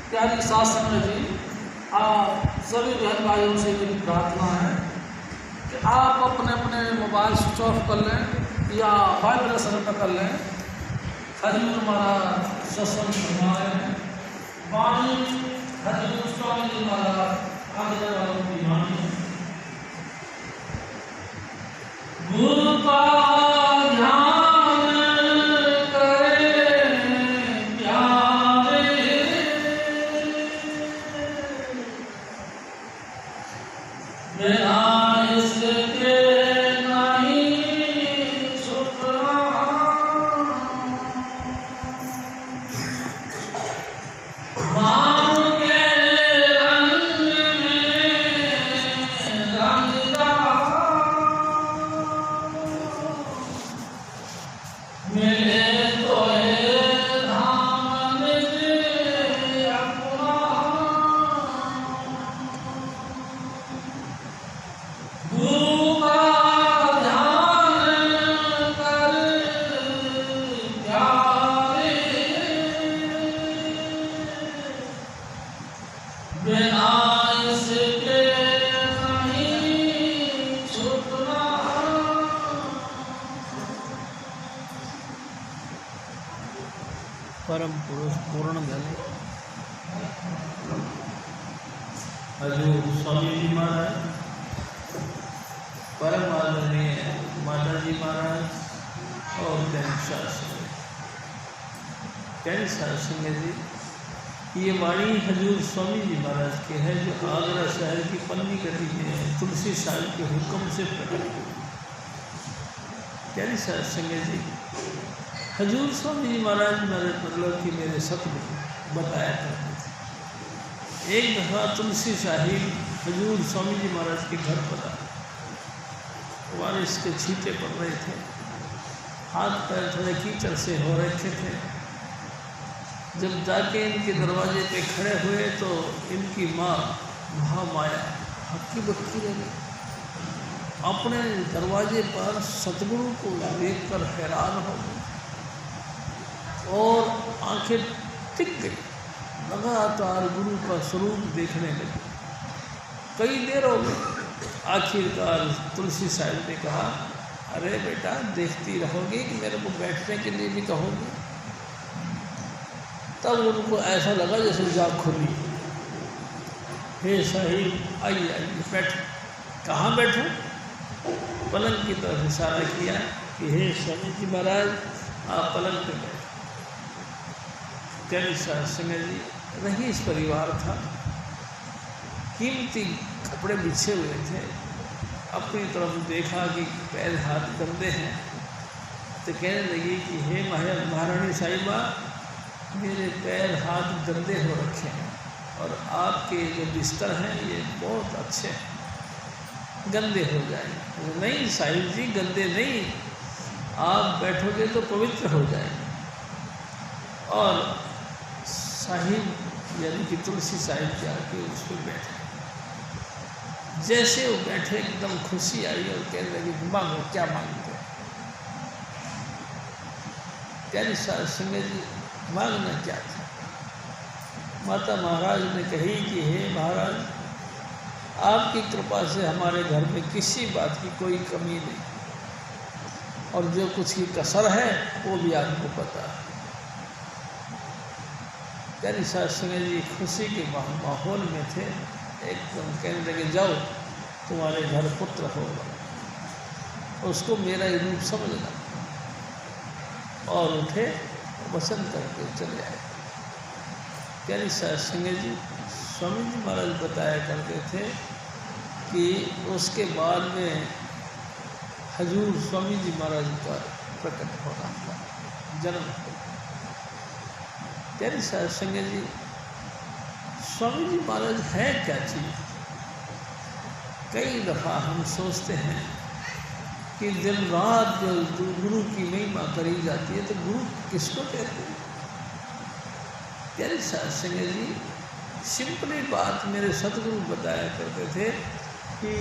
प्यारी सास संगत जी, आप सभी बहन भाइयों से मेरी प्रार्थना है कि आप अपने अपने मोबाइल स्विच ऑफ कर लें या वाइब्रेशन पर कर लें। हजूर महाराज सत्संग फरमाए हैं, वाणी हजूर स्वामी जी महाराज आगे वालों की वाणी। गुरु का परम पुरुष पूर्ण धने हजूर स्वामी जी महाराज, परम आदरणीय माता जी महाराज और कैंसर सिंह जी, ये वाणी हजूर स्वामी जी महाराज के है जो आगरा शहर की पन्नी गली में तुलसी साहिब के हुक्म से प्रकट हुई। कैंसर सिंह जी, हजूर स्वामी जी महाराज मेरे मतलब कि मेरे सतगुरु बताया करते थे। एक दफ़ा तुलसी साहिब हजूर स्वामी जी महाराज के घर पर बारिश के छींटे पड़ रहे थे, हाथ पैर थोड़े कीचड़ से हो रखे थे। जब जाके इनके दरवाजे पे खड़े हुए तो इनकी माँ महामाया हक्की बक्की रह गई। अपने दरवाजे पर सतगुरु को देखकर हैरान हो गई और आंखें टिक गई, लगातार गुरु का स्वरूप देखने लगी। कई देर हो गई, आखिरकार तुलसी साहिब ने कहा, अरे बेटा देखती रहोगी कि मेरे को बैठने के लिए भी कहोगी? तब उनको ऐसा लगा जैसे जाग खुली। हे साहिब आइए आइए बैठ। कहाँ बैठूं? पलंग की तरफ इशारा किया कि हे स्वामी जी महाराज आप पलंग पे बैठ। कैंसर सिंह जी रईस परिवार था, कीमती कपड़े बिछे हुए थे। अपनी तरफ देखा कि पैर हाथ गंदे हैं तो कहने लगी कि हे महारानी साहिबा, मेरे पैर हाथ गंदे हो रखे हैं और आपके जो बिस्तर हैं ये बहुत अच्छे हैं, गंदे हो जाएंगे। नहीं साहिब जी गंदे नहीं, आप बैठोगे तो पवित्र हो जाएंगे। और साहिब यानी कि तुलसी साहिब जाके उस पर बैठे। जैसे वो बैठे एकदम खुशी आई और कहने लगी मांगो, क्या मांगते हो? कैंसर सिंह जी मांगना क्या था? माता महाराज ने कही कि हे महाराज, आपकी कृपा से हमारे घर में किसी बात की कोई कमी नहीं और जो कुछ की कसर है वो भी आपको पता है। कैंसर सिंह जी खुशी के माहौल में थे, एकदम कहने लगे जाओ तुम्हारे घर पुत्र होगा, उसको मेरा ही रूप समझना। और उठे वचन करके चले आए। कैंसर सिंह जी स्वामी जी महाराज बताया करते थे कि उसके बाद में हजूर स्वामी जी महाराज का प्रकट होना हुआ, जन्म हुआ। कैंसर सिंह जी स्वामी जी महाराज है क्या चीज़? कई दफ़ा हम सोचते हैं कि दिन रात जो गुरु की महिमा करी जाती है तो गुरु किसको कहते हैं? कैंसर सिंह जी सिंपली बात मेरे सतगुरु बताया करते थे कि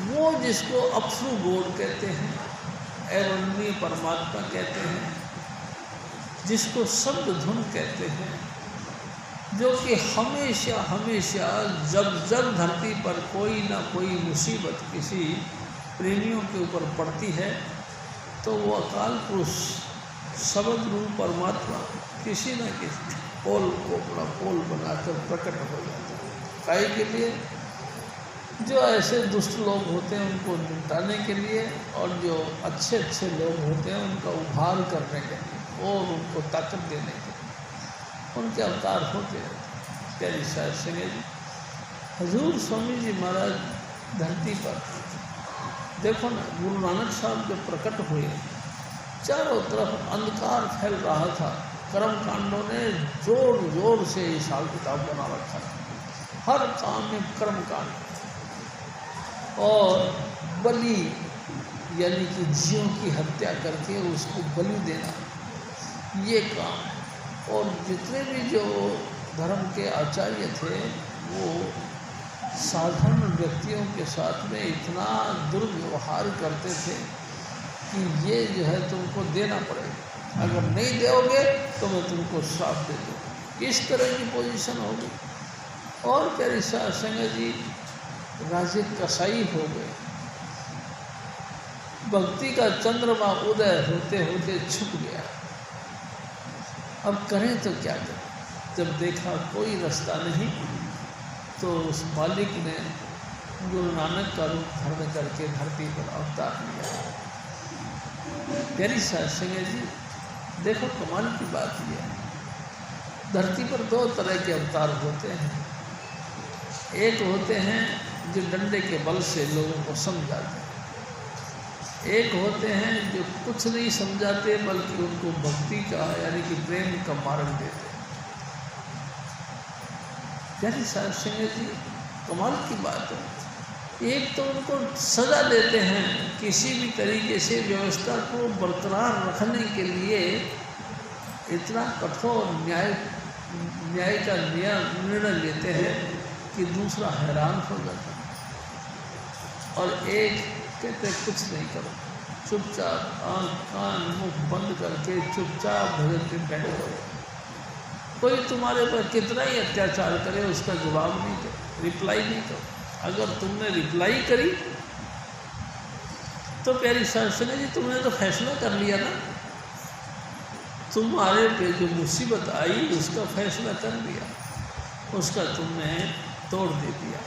वो जिसको अप्सु गॉड कहते हैं, एवं परमात्मा कहते हैं, जिसको शब्द धुन कहते हैं, जो कि हमेशा हमेशा जब जब धरती पर कोई ना कोई मुसीबत किसी प्रेमियों के ऊपर पड़ती है तो वो अकाल पुरुष शब्द रूप परमात्मा किसी न किसी पोल को अपना पोल बनाकर प्रकट हो जाता है। काहे के लिए? जो ऐसे दुष्ट लोग होते हैं उनको निपटाने के लिए, और जो अच्छे अच्छे लोग होते हैं उनका उद्धार करने के लिए और उनको ताकत देने के लिए उनके अवतार होते हैं। प्यारी साहब सिंह जी, हजूर स्वामी जी महाराज धरती पर देखो ना, गुरु नानक साहब जब प्रकट हुए चारों तरफ अंधकार फैल रहा था। कर्म कांडों ने जोर जोर से हिसाब किताब बना रखा था, हर काम में कर्म कांड और बलि यानी कि जीवों की हत्या करके उसको बलि देना, ये काम। और जितने भी जो धर्म के आचार्य थे वो साधारण व्यक्तियों के साथ में इतना दुर्व्यवहार करते थे कि ये जो है तुमको देना पड़ेगा, अगर नहीं दोगे तो मैं तुमको श्राप दे दूँ। इस तरह की पोजीशन होगी। और प्यारी साहब संगत जी, राजे कसाई हो गए। भक्ति का चंद्रमा उदय होते होते छुप गया। अब करें तो क्या करें? जब देखा कोई रास्ता नहीं तो उस मालिक ने गुरु नानक का रूप धारण करके धरती पर अवतार लिया। प्यारी साहब संगत जी, देखो कमाल की बात यह है, धरती पर दो तरह के अवतार होते हैं। एक होते हैं जो डंडे के बल से लोगों को समझाते हैं, एक होते हैं जो कुछ नहीं समझाते बल्कि उनको भक्ति का यानी कि प्रेम का मार्ग देते हैं। प्यारी साहब सिंह जी, कमाल की बात है। एक तो उनको सज़ा देते हैं, किसी भी तरीके से व्यवस्था को बरकरार रखने के लिए इतना कठोर न्याय का निर्णय लेते हैं कि दूसरा हैरान हो जाता है। और एक कहते कुछ नहीं करो, चुपचाप आँख कान मुख बंद करके चुपचाप भजन में बैठ जाओ। कोई तुम्हारे पर कितना ही अत्याचार करे उसका जवाब नहीं दो, रिप्लाई नहीं करो। अगर तुमने रिप्लाई करी तो प्यारी साहब सुने जी, तुमने तो फैसला कर लिया ना, तुम्हारे पे जो मुसीबत आई उसका फैसला कर लिया, उसका तुमने तोड़ दे दिया।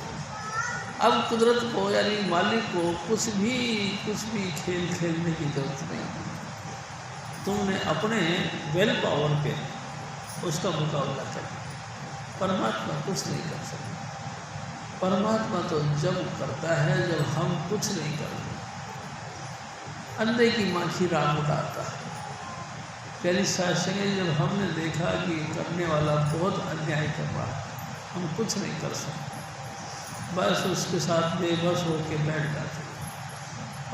अब कुदरत को यानी मालिक को कुछ भी खेल खेलने की जरूरत नहीं। तुमने अपने वेल पावर पे उसका मुकाबला कर। परमात्मा कुछ नहीं कर सकता। परमात्मा तो जब करता है जब हम कुछ नहीं करते। अंधे की माखी राम उड़ाता है। पहली शासन जब हमने देखा कि करने वाला बहुत अन्याय कर रहा है, हम कुछ नहीं कर सकते, बस उसके साथ बेबस होकर बैठ जाते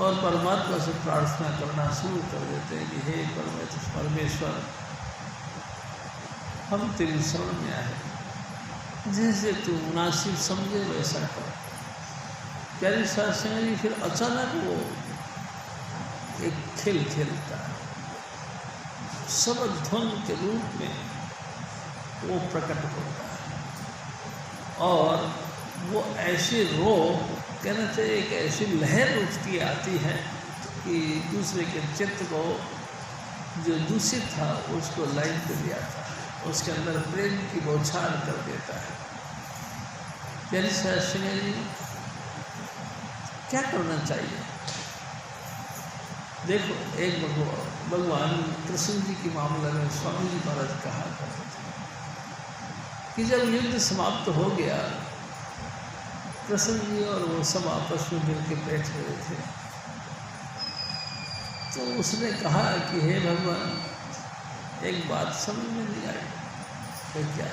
और परमात्मा से प्रार्थना करना शुरू कर देते हैं कि हे परमेश्वर, हम तेरी शरण में आए, जैसे तू मुनासिब समझे वैसा कर। प्यारी शासन जी फिर अचानक वो एक खेल खेलता है, शब्द ध्वन के रूप में वो प्रकट होता है और वो ऐसे रो कहना चाहिए एक ऐसी लहर उठती आती है कि दूसरे के चित्त को जो दूषित था उसको लाइन पे ले आता है, उसके अंदर प्रेम की बौछार कर देता है। प्यारी शास्त्री जी, क्या करना चाहिए? देखो, एक भगवान कृष्ण जी के मामले में स्वामी जी महाराज कहा करते थे कि जब युद्ध समाप्त हो गया, कृष्ण जी और वो सब आपस में मिल के बैठ रहे थे, तो उसने कहा कि हे भगवान, एक बात समझ में नहीं आई। तो क्या?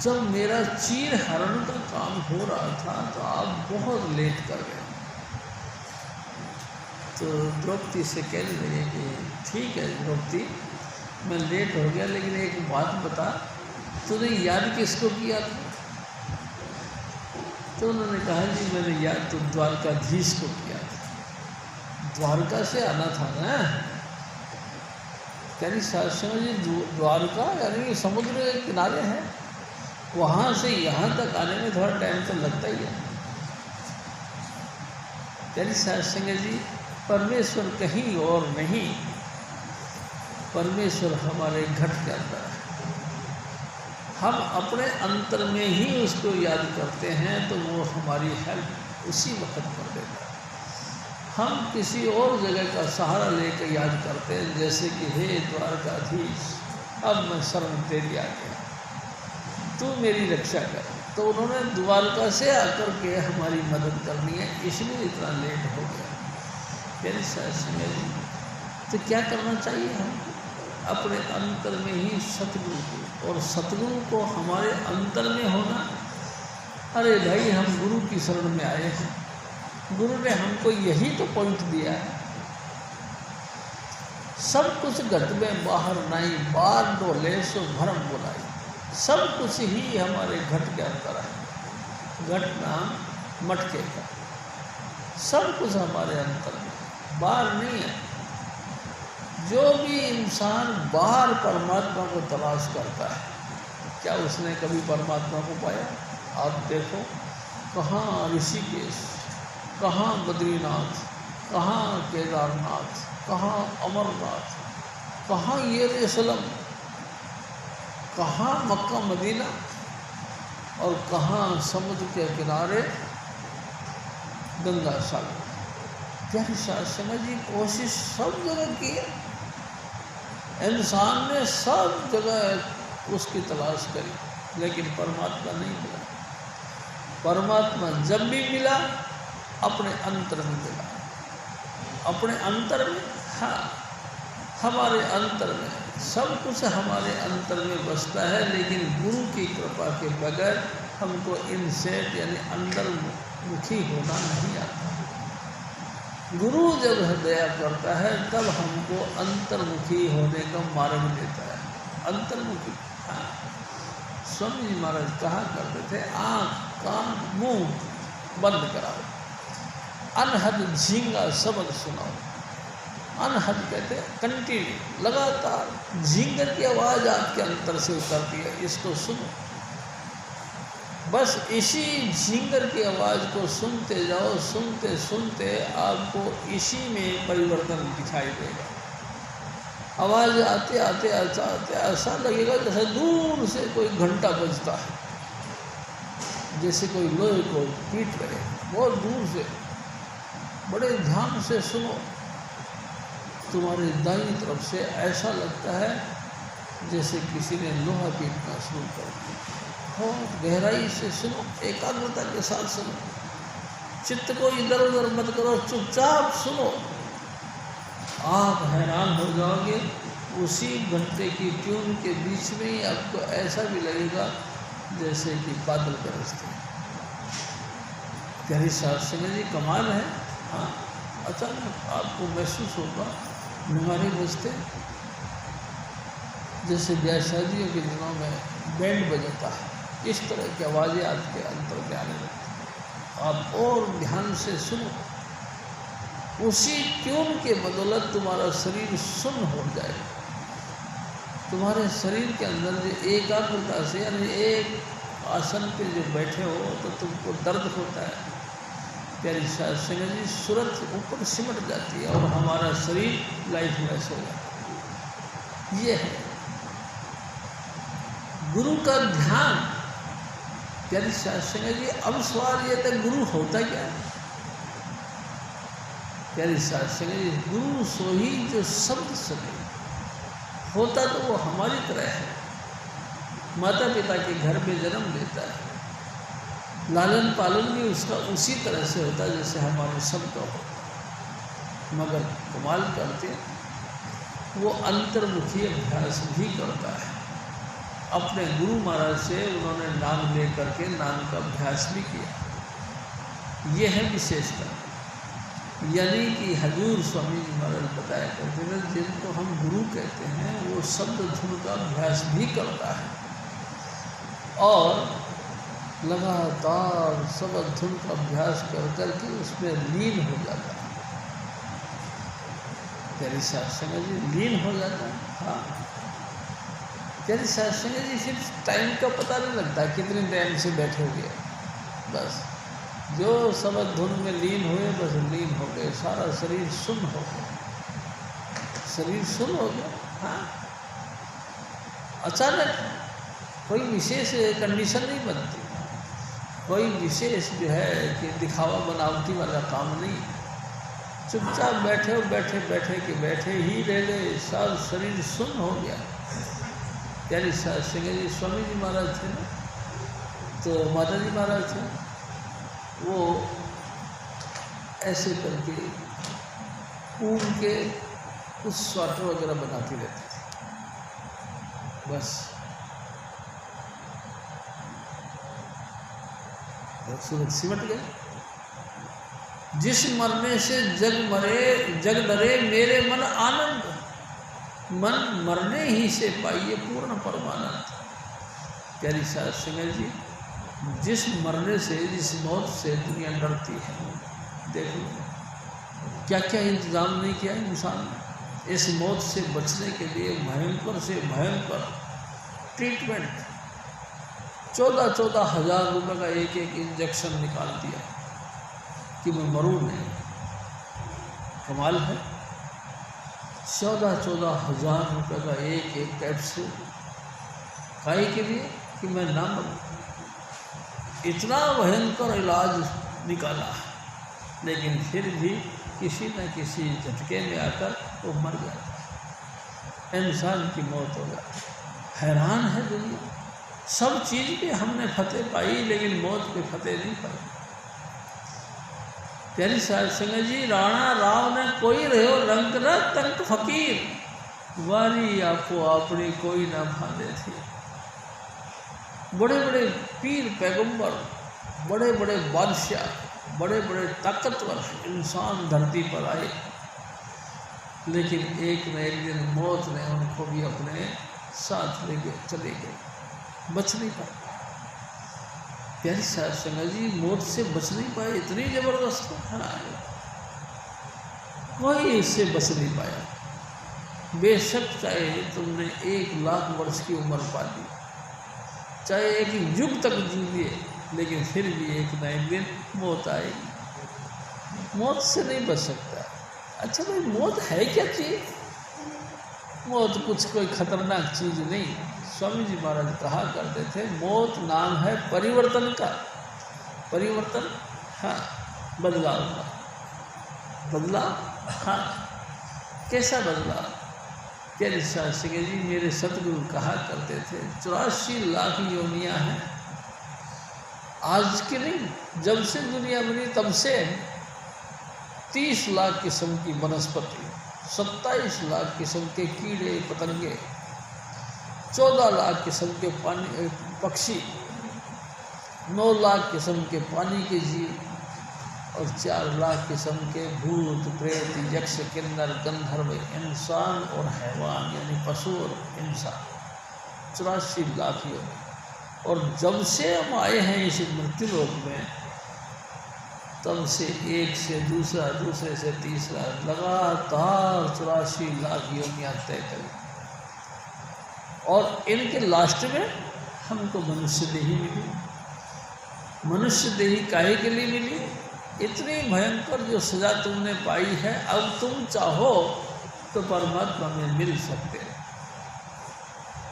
जब मेरा चीर हरण का काम हो रहा था तो आप बहुत लेट कर गए। तो द्रौपदी से कहने लगे कि ठीक है द्रौपदी, मैं लेट हो गया, लेकिन एक बात बता, तूने याद किसको किया था? तो उन्होंने कहा जी मैंने याद तो द्वारकाधीश को किया था, द्वारका से आना था ना। यानी साधु जी द्वारका यानी समुद्र के किनारे हैं, वहाँ से यहाँ तक आने में थोड़ा टाइम तो लगता ही है। यानी साधु जी परमेश्वर कहीं और नहीं, परमेश्वर हमारे घट के अंदर है। हम अपने अंतर में ही उसको याद करते हैं तो वो हमारी हेल्प उसी वक्त कर देता है। हम किसी और जगह का सहारा लेकर याद करते हैं, जैसे कि हे द्वारकाधीश अब मैं शरण तेरी आ गया, तू मेरी रक्षा कर। तो उन्होंने द्वारका से आकर के हमारी मदद करनी है, इसलिए इतना लेट हो गया। फिर तो क्या करना चाहिए हमको? अपने अंतर में ही सतगुरु को, और सतगुरु को हमारे अंतर में होना। अरे भाई हम गुरु की शरण में आए हैं, गुरु ने हमको यही तो पॉइंट दिया है, सब कुछ घट में बाहर नहीं, बार डोले सो भरम बुलाई। सब कुछ ही हमारे घट के अंदर है, घट नाम मटके का, सब कुछ हमारे अंतर में, बाहर नहीं है। जो भी इंसान बाहर परमात्मा को तलाश करता है, क्या उसने कभी परमात्मा को पाया? आप देखो कहाँ ऋषिकेश, कहाँ बद्रीनाथ, कहाँ केदारनाथ, कहाँ अमरनाथ, कहाँ यरूशलेम, कहाँ मक्का मदीना, और कहाँ समुद्र के किनारे गंगा सागर। प्यारी साधु जी कोशिश सब जगह की है, इंसान ने सब जगह उसकी तलाश करी, लेकिन परमात्मा नहीं मिला। परमात्मा जब भी मिला अपने अंतर में मिला, अपने अंतर में। हाँ, हमारे अंतर में सब कुछ हमारे अंतर में बसता है, लेकिन गुरु की कृपा के बगैर हमको इनसेट यानी अंदर मुखी होना नहीं आता। गुरु जब दया करता है तब हमको अंतर्मुखी होने का मार्ग देता है। अंतर्मुखी, हाँ, स्वामी जी महाराज कहा करते थे, आँख कान मुंह बंद कराओ, अनहद झींगा शब्द सुनाओ। अनहद कहते कंटिन्यू, लगातार झींगर की आवाज़ आपके अंतर से उतरती है, इसको सुनो। बस इसी झींगर की आवाज़ को सुनते जाओ, सुनते सुनते आपको इसी में परिवर्तन दिखाई देगा। आवाज़ आते आते आते आते ऐसा लगेगा जैसे दूर से कोई घंटा बजता है, जैसे कोई लोहे को पीट रहे, बहुत दूर से। बड़े ध्यान से सुनो, तुम्हारे दाईं तरफ से ऐसा लगता है जैसे किसी ने लोहा पीटना शुरू कर दिया। बहुत गहराई से सुनो, एकाग्रता के साथ सुनो, चित्त को इधर उधर मत करो, चुपचाप सुनो। आप हैरान हो जाओगे, उसी घंटे की ट्यून के बीच में ही आपको ऐसा भी लगेगा जैसे कि बादल गरजते हैं। प्यारी साधु जी कमाल है। हाँ, अचानक आपको महसूस होगा निवारे बजते, जैसे ब्याह शादियों के दिनों में बैंड बजाता है, इस तरह की आवाज़ें आपके अंतर में आने लगती। आप और ध्यान से सुनो, उसी ट्यून के बदौलत तुम्हारा शरीर सुन्न हो जाएगा। तुम्हारे शरीर के अंदर जो एकाग्रता से यानी एक आसन पे जो बैठे हो तो तुमको दर्द होता है, प्यारी साधु जी सूरत ऊपर सिमट जाती है और हमारा शरीर लाइफलेस हो जाता है। ये है गुरु का ध्यान। प्यारी साधु जी अब सवाल ये था, गुरु होता क्या है? प्यारी साधु जी, गुरु सो ही जो शब्द सुने। होता तो वो हमारी तरह है, माता पिता के घर में जन्म लेता है, लालन पालन भी उसका उसी तरह से होता है जैसे हमारे सबका होता। मगर कमाल करते वो अंतर्मुखी अभ्यास भी करता है। अपने गुरु महाराज से उन्होंने नाम ले करके नाम का अभ्यास भी किया। ये है विशेषता, यानी कि हजूर स्वामी जी महाराज बताया करते थे, जिनको हम गुरु कहते हैं वो शब्द धुन का अभ्यास भी करता है और लगातार शब्द धुन का अभ्यास कर करके उसमें लीन हो जाता है। प्यारी साध संगत जी लीन हो जाता है। हाँ, प्यारी साध संगत जी फिर टाइम का पता नहीं लगता कितने टाइम से बैठे हुए, बस जो सबद धुन में लीन हुए, बस लीन हो गए, सारा शरीर सुन्न हो गया, शरीर सुन्न हो गया। हाँ, अचानक कोई विशेष कंडीशन नहीं बनती, कोई विशेष जो है कि दिखावा बनावटी वाला काम नहीं, चुपचाप बैठे हो, बैठे बैठे के बैठे ही रह गए, सब शरीर सुन्न हो गया। प्यारी साध संगत जी स्वामी जी महाराज थे ना, तो माता जी महाराज थे, वो ऐसे करके ऊन के कुछ स्वेटर वगैरह बनाती रहती थी, बस सूरज सिमट गए। जिस मरने से जग डरे मेरे मन आनंद, मन मरने ही से पाइए पूर्ण परमानंद। प्यारी साध संगत जी, जिस मरने से, जिस मौत से दुनिया डरती है, देखो क्या क्या इंतज़ाम नहीं किया इंसान ने इस मौत से बचने के लिए। भयंकर से भयंकर ट्रीटमेंट, 14-14 हज़ार रुपये का एक एक इंजेक्शन निकाल दिया कि मैं मरूँ नहीं। कमाल है, 14-14 हज़ार रुपये का एक एक कैप्सूल, काहे के लिए कि मैं ना मरूँ। इतना भयंकर इलाज निकाला, लेकिन फिर भी किसी न किसी झटके में आकर वो मर गया, इंसान की मौत हो गई। हैरान है दुनिया, सब चीज़ पे हमने फतेह पाई, लेकिन मौत पे फतेह नहीं पाई। प्यारी साध संगत जी, राणा राव ने कोई रहो रंग न तंक फकीर, वारी आपको अपनी कोई ना भाले थी। बड़े बड़े पीर पैगंबर, बड़े बड़े बादशाह, बड़े बड़े ताकतवर इंसान धरती पर आए, लेकिन एक न एक दिन मौत ने उनको भी अपने साथ लेके चले गए, बच नहीं पाए। प्यारी साध संगत जी, मौत से बच नहीं पाए, इतनी ज़बरदस्त है, कोई इससे बच नहीं पाया। बेशक चाहे तुमने 1 लाख वर्ष की उम्र पा ली, चाहे एक युग तक जीविए, लेकिन फिर भी एक न एक दिन मौत आएगी, मौत से नहीं बच सकता। अच्छा भाई, मौत है क्या चीज़? मौत कुछ कोई खतरनाक चीज़ नहीं। स्वामी जी महाराज कहा करते थे, मौत नाम है परिवर्तन का। परिवर्तन, हाँ, बदलाव का बदलाव। हाँ, कैसा बदलाव? प्यारी साध संगत जी, मेरे सतगुरु कहा करते थे, 84 लाख योनियाँ हैं, आज की नहीं, जब से दुनिया बनी तब से 30 लाख किस्म की वनस्पति, 27 लाख किस्म के कीड़े पतंगे, 14 लाख किस्म के पानी पक्षी, 9 लाख किस्म के पानी के जीव, और 4 लाख किस्म के भूत प्रेत यक्ष किन्नर गंधर्व इंसान और हैवान, यानी पशु और इंसान, 84 लाख योनि। और जब से हम आए हैं इस मृत्यु लोक में, तब से एक से दूसरा, दूसरे से तीसरा, लगातार 84 लाख योनियाँ तय करी, और इनके लास्ट में हमको मनुष्य देही मिली। मनुष्य देही काहे के लिए मिली? इतनी भयंकर जो सज़ा तुमने पाई है, अब तुम चाहो तो परमात्मा में मिल सकते।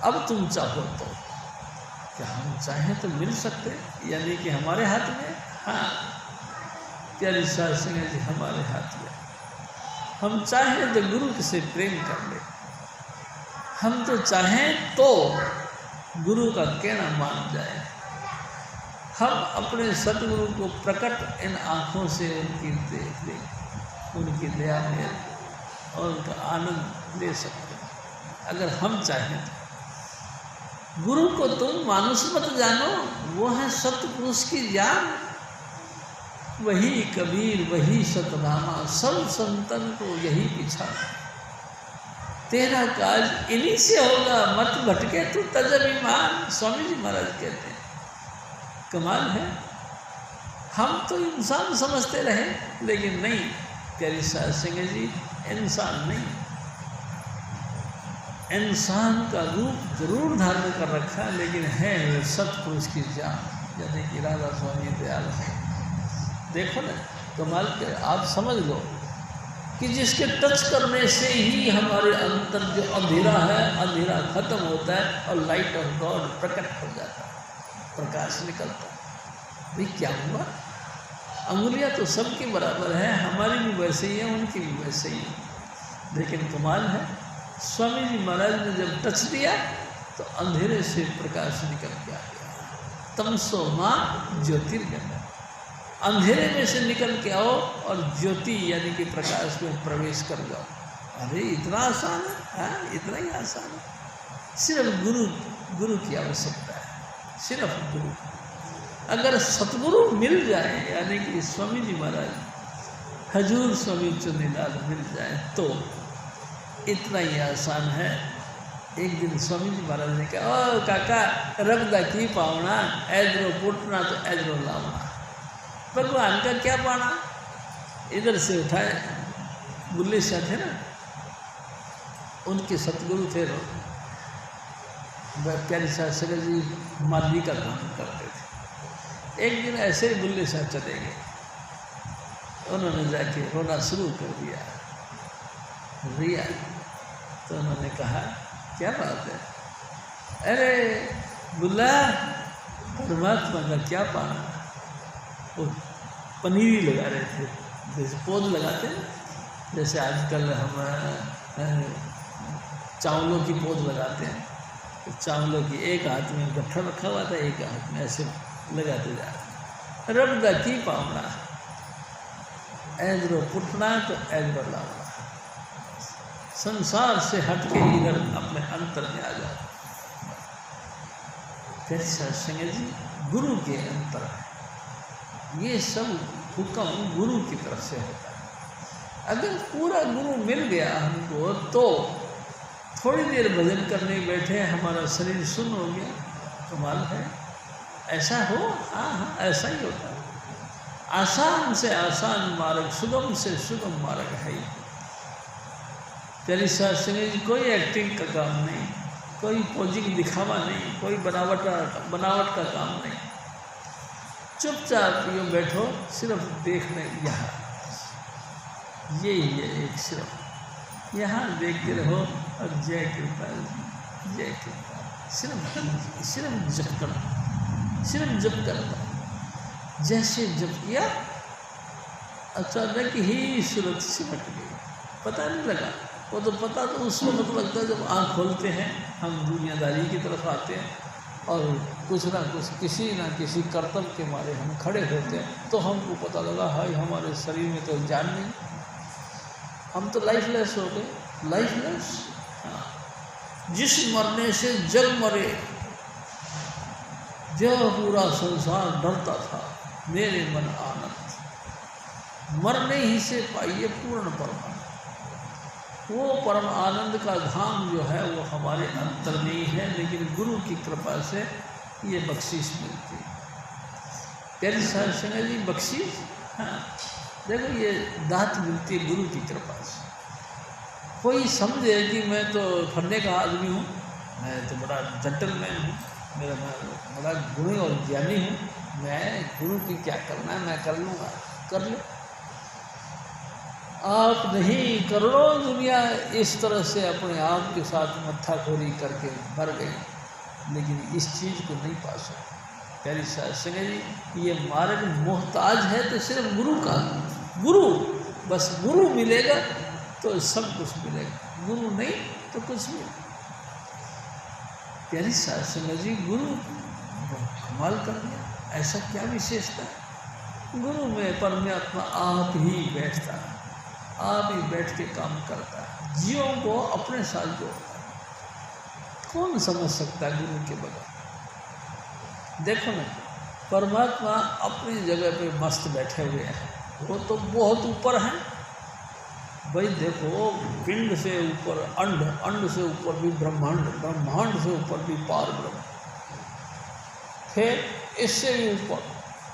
अब तुम चाहो तो, क्या हम चाहें तो मिल सकते, यानी कि हमारे हाथ में। हाँ, प्यारी साध संगत जी, हमारे हाथ में। हम चाहें तो गुरु से प्रेम कर ले, हम तो चाहें तो गुरु का कहना मान जाए, हम अपने सतगुरु को प्रकट इन आँखों से उनकी देख ले, उनकी दया में और उनका आनंद ले सकते हैं, अगर हम चाहें तो। गुरु को तुम मानुष मत जानो, वो है सतपुरुष की जान, वही कबीर वही सतनामा, सब संतन को यही पिछाना। तेरा काज इन्हीं से होगा, मत भटके तू तज अभिमान। स्वामी जी महाराज कहते हैं, कमाल है, हम तो इंसान समझते रहे, लेकिन नहीं। प्यारी साध संगत जी, इंसान नहीं। इंसान का रूप जरूर धारण कर रखा है, लेकिन है वो सतपुरुष की जान, यानी कि राधा स्वामी दयाल है। देखो ना कमाल के, आप समझ लो कि जिसके टच करने से ही हमारे अंदर जो अंधेरा है, अंधेरा खत्म होता है और लाइट ऑफ गॉड प्रकट हो जाता है, प्रकाश निकलता है। भाई क्या हुआ? अंगुलियां तो सबके बराबर है, हमारी भी वैसे ही है, उनकी भी वैसे ही है। लेकिन कमाल है, स्वामी जी महाराज ने जब टच दिया तो अंधेरे से प्रकाश निकल के आ गया। तमसो माँ ज्योतिर्गमय, अंधेरे में से निकल के आओ और ज्योति यानी कि प्रकाश में प्रवेश कर जाओ। अरे इतना आसान है, हाँ इतना ही आसान है। सिर्फ गुरु की आवश्यकता है, सिर्फ गुरु। अगर सतगुरु मिल जाए, यानी कि स्वामी जी महाराज हजूर स्वामी चुनीलाल मिल जाए तो इतना ही आसान है। एक दिन स्वामी जी महाराज ने कहा, ओ काका रबदा की पावना, एजरो पुटना तो एजरो लावना। भगवान का क्या पाना? इधर से उठाए, बुल्ले शाह थे ना, उनके सतगुरु थे, प्यारी शाह सगर जी माली का काम करते थे। एक दिन ऐसे ही बुल्ले शाह चले गए, उन्होंने जाके रोना शुरू कर दिया, रिया। तो उन्होंने कहा क्या बात है? अरे बुल्ला, परमात्मा का क्या पाना? वो पनीरी लगा रहे थे, जैसे पौध लगाते हैं, जैसे आजकल हम चावलों की पौध लगाते हैं। तो चावलों की एक हाथ में गट्ठा रखा हुआ था, एक हाथ में ऐसे लगाते जा रहे। रबदा की पावना, एजरो पुटना तो एजरो लावना। संसार से हट के इधर अपने अंतर में आ जाओ। फिर सत्संग जी गुरु के अंतर है, ये सब हुक्म गुरु की तरफ से होता है। अगर पूरा गुरु मिल गया हमको तो थोड़ी देर भजन करने बैठे, हमारा शरीर सुन्न हो गया। कमाल है, ऐसा हो? हाँ हाँ, ऐसा ही होता है। आसान से आसान मार्ग, सुगम से सुगम मार्ग है ही। प्यारी सत्संग जी कोई एक्टिंग का काम नहीं, कोई पोजिंग दिखावा नहीं, कोई बनावट का काम नहीं। चुपचाप यूँ बैठो, सिर्फ देखने यहाँ, यही है एक, सिर्फ यहाँ देखते रहो और जय कृपा जय कृपा, सिर्फ जप करो, सिर्फ जप करना। जैसे जप किया अचानक ही सूरत सिमट गई, पता नहीं लगा। वो तो पता तो उस वक्त लगता है जब आँख खोलते हैं, हम दुनियादारी की तरफ आते हैं और कुछ ना कुछ किसी ना किसी कर्तव्य के मारे हम खड़े होते हैं, तो हमको पता लगा हाय हमारे शरीर में तो जान नहीं, हम तो लाइफलेस हो गए। लाइफलेस, हाँ। जिस मरने से जग मरे, जो पूरा संसार डरता था, मेरे मन आनंद, मरने ही से पाइए पूर्ण परमानंद। वो परम आनंद का धाम जो है वो हमारे अंतर में ही है, लेकिन गुरु की कृपा से ये बख्शिश मिलती है। प्यारी सत्संग जी बख्शिश, हाँ देखो ये दात मिलती है गुरु की कृपा से। कोई समझे कि मैं तो फरने का आदमी हूँ, मैं तो बड़ा जेंटलमैन हूँ, मेरा मैं बड़ा गुणी और ज्ञानी हूँ, मैं गुरु की क्या करना है, मैं कर लूँगा, कर लो। आप नहीं, करोड़ों दुनिया इस तरह से अपने आप के साथ मत्थाखोरी करके मर गई, लेकिन इस चीज़ को नहीं पा सकते। प्यारी सत्संग जी ये मार्ग मोहताज है तो सिर्फ गुरु का। गुरु, बस गुरु मिलेगा तो सब कुछ मिलेगा, गुरु नहीं तो कुछ नहीं। प्यारी सत्संग जी गुरु कमाल कर दिया, ऐसा क्या विशेषता है? गुरु में परमात्मा आप ही बैठता है, आप ही बैठ के काम करता है, जीवों को अपने साथ जोड़ता है। कौन समझ सकता है गुरु के बगैर? देखो ना, परमात्मा अपनी जगह पे मस्त बैठे हुए हैं, वो तो बहुत ऊपर हैं भाई। देखो पिंड से ऊपर अंड, अंड से ऊपर भी ब्रह्मांड, ब्रह्मांड से ऊपर भी पार ब्रह्म, फिर इससे भी ऊपर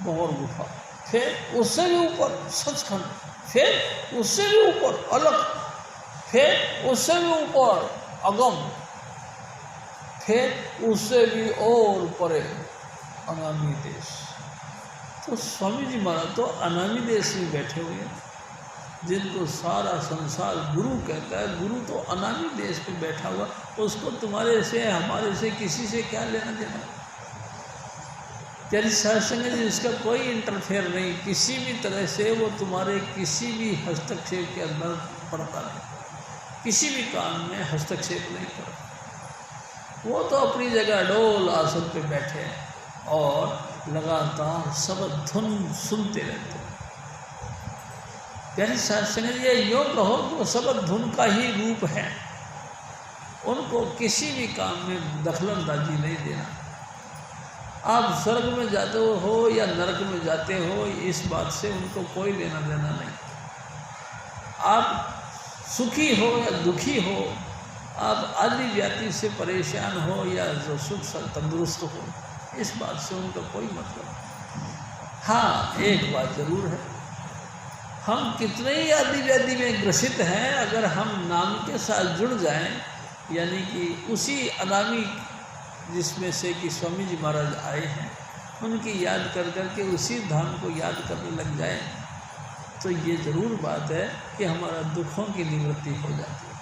भंवर गुफा, फिर उससे भी ऊपर सचखंड, फिर उससे भी ऊपर अलग, फिर उससे भी ऊपर अगम, फिर उससे भी और परे अनामी देश। तो स्वामी जी महाराज तो अनामी देश में बैठे हुए हैं, जिनको सारा संसार गुरु कहता है। गुरु तो अनामी देश पे बैठा हुआ, उसको तुम्हारे से हमारे से किसी से क्या लेना देना। तेरी सत्संग जी इसका कोई इंटरफेयर नहीं, किसी भी तरह से वो तुम्हारे किसी भी हस्तक्षेप के अंदर पड़ता नहीं, किसी भी काम में हस्तक्षेप नहीं करता। वो तो अपनी जगह डोल आसन पे बैठे हैं और लगातार सब धुन सुनते रहते हैं। प्यारी सत्संग जी, ये योग कहो तो सब धुन का ही रूप है, उनको किसी भी काम में दखलंदाजी नहीं देना। आप स्वर्ग में जाते हो या नरक में जाते हो, इस बात से उनको कोई लेना देना नहीं। आप सुखी हो या दुखी हो, आप आदि जाति से परेशान हो या जो सुख तंदुरुस्त हो, इस बात से उनका कोई मतलब नहीं। हाँ, एक बात ज़रूर है, हम कितने ही आदि व्याधि में ग्रसित हैं, अगर हम नाम के साथ जुड़ जाएं, यानी कि उसी अनामी जिसमें से कि स्वामी जी महाराज आए हैं, उनकी याद कर कर के उसी धाम को याद करने लग जाए, तो ये ज़रूर बात है कि हमारा दुखों की निवृत्ति हो जाती है,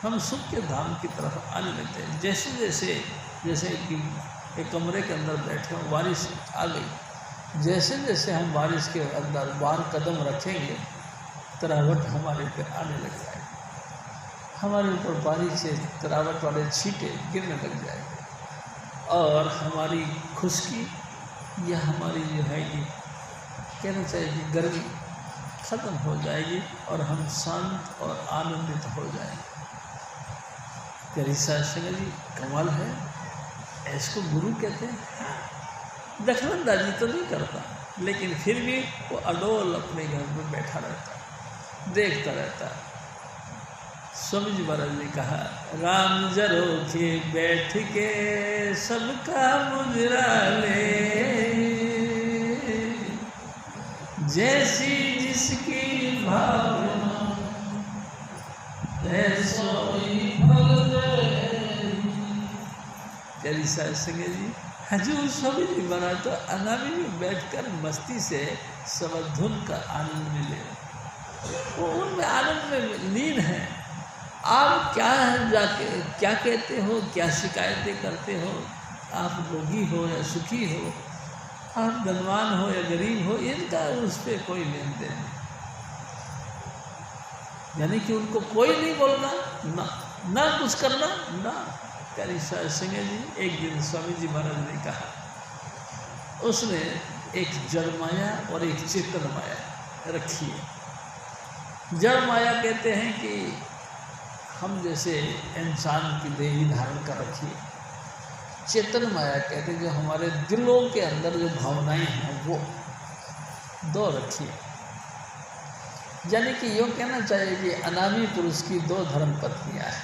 हम सुख के धाम की तरफ आने लगते हैं। जैसे कि एक कमरे के अंदर बैठे हों, बारिश आ गई, जैसे जैसे हम बारिश के अंदर बाहर कदम रखेंगे, तरावट हमारे ऊपर आने लग जाएगी, हमारे ऊपर बारिश से तरावट वाले छींटे गिरने लग जाएंगे, और हमारी खुशकी या हमारी जो है कि कहना चाहिए कि गर्मी ख़त्म हो जाएगी और हम शांत और आनंदित हो जाएंगे। प्यारी सत्संग जी, कमाल है, इसको गुरु कहते हैं। दखलंदाजी तो नहीं करता, लेकिन फिर भी वो अडोल अपने घर में बैठा रहता है, देखता रहता है। स्वामी जी महाराज ने कहा, राम जरोखे बैठ के सबका मुजरा ले, जैसी जिसकी भावना ऐसोई फल दे। चलिए सत्संग जी, हजूर स्वामी जी महाराज तो अनामी में बैठकर मस्ती से सबधुन का आनंद मिले, वो उनमें आनंद में लीन है। आप क्या कहते हो, क्या शिकायतें करते हो, आप रोगी हो या सुखी हो, आप धनवान हो या गरीब हो, इनका उस पर कोई लेन देन नहीं। यानी कि उनको कोई नहीं बोलना, ना कुछ करना, ना। प्यारी सत्संग जी, एक दिन स्वामी जी महाराज ने कहा, उसने एक जड़ माया और एक चेतन माया रखी है। जड़ माया कहते हैं कि हम जैसे इंसान की देही धारण कर रखी है। चेतन माया कहते हैं जो हमारे दिलों के अंदर जो भावनाएं हैं वो दो रखी है। यानी कि यूँ कहना चाहिए कि अनामी पुरुष की दो धर्म पत्नियाँ हैं,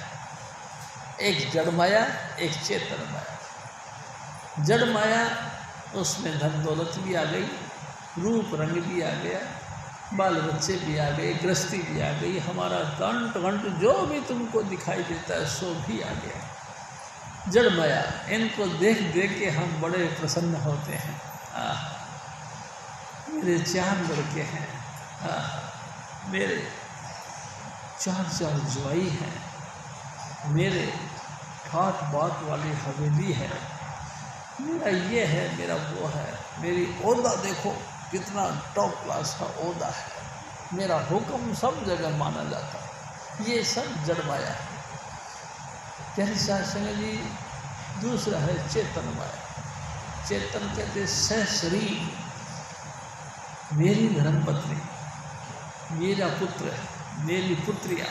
एक जड़ माया, एक चेतन माया। जड़ माया, उसमें धन दौलत भी आ गई, रूप रंग भी आ गया, बाल बच्चे भी आ गए, गृहस्थी भी आ गई, हमारा कंठ घंट जो भी तुमको दिखाई देता है सो भी आ गया। जड़ माया, इनको देख देख के हम बड़े प्रसन्न होते हैं। मेरे 4 लड़के हैं, मेरे 4 जुआई हैं, मेरे ठाट बाट वाली हवेली है, मेरा ये है, मेरा वो है, मेरी ओहदा देखो कितना टॉप क्लास का ओहदा है, मेरा हुक्म सब जगह माना जाता है। ये सब जड़ माया है। प्यारी सत्संग जी, दूसरा है चेतन माया। चेतन कहते सहशरीर, मेरी धर्मपत्नी, मेरा पुत्र, मेरी पुत्रियाँ।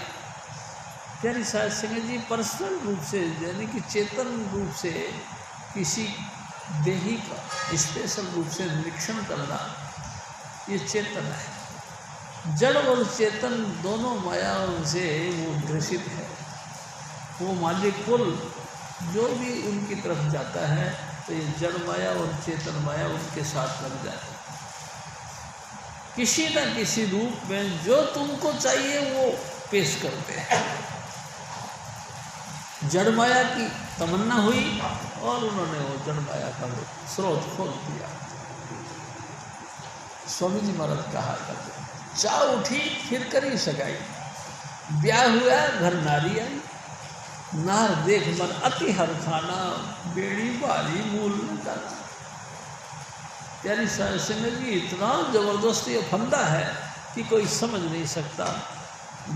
प्यारी सत्संग जी, पर्सनल रूप से यानी कि चेतन रूप से किसी देही का स्पेशल रूप से निरीक्षण करना, ये चेतन है। जड़ और चेतन दोनों मायाओं से वो ग्रसित है। वो मालिक कुल जो भी उनकी तरफ जाता है तो ये जड़ माया और चेतन माया उनके साथ लग जाती है। किसी न किसी रूप में जो तुमको चाहिए वो पेश करते हैं। जड़ माया की तमन्ना हुई और उन्होंने वो जड़ माया का स्रोत खोल दिया। स्वामी जी महाराज कहा करते, चाह उठी फिर करी सगाई, ब्याह हुआ घर नारी आई, नार देख मन अति हर खाना, बेड़ी बारी मूल न जाना। यानी संगत जी इतना ज़बरदस्त ये फंदा है कि कोई समझ नहीं सकता,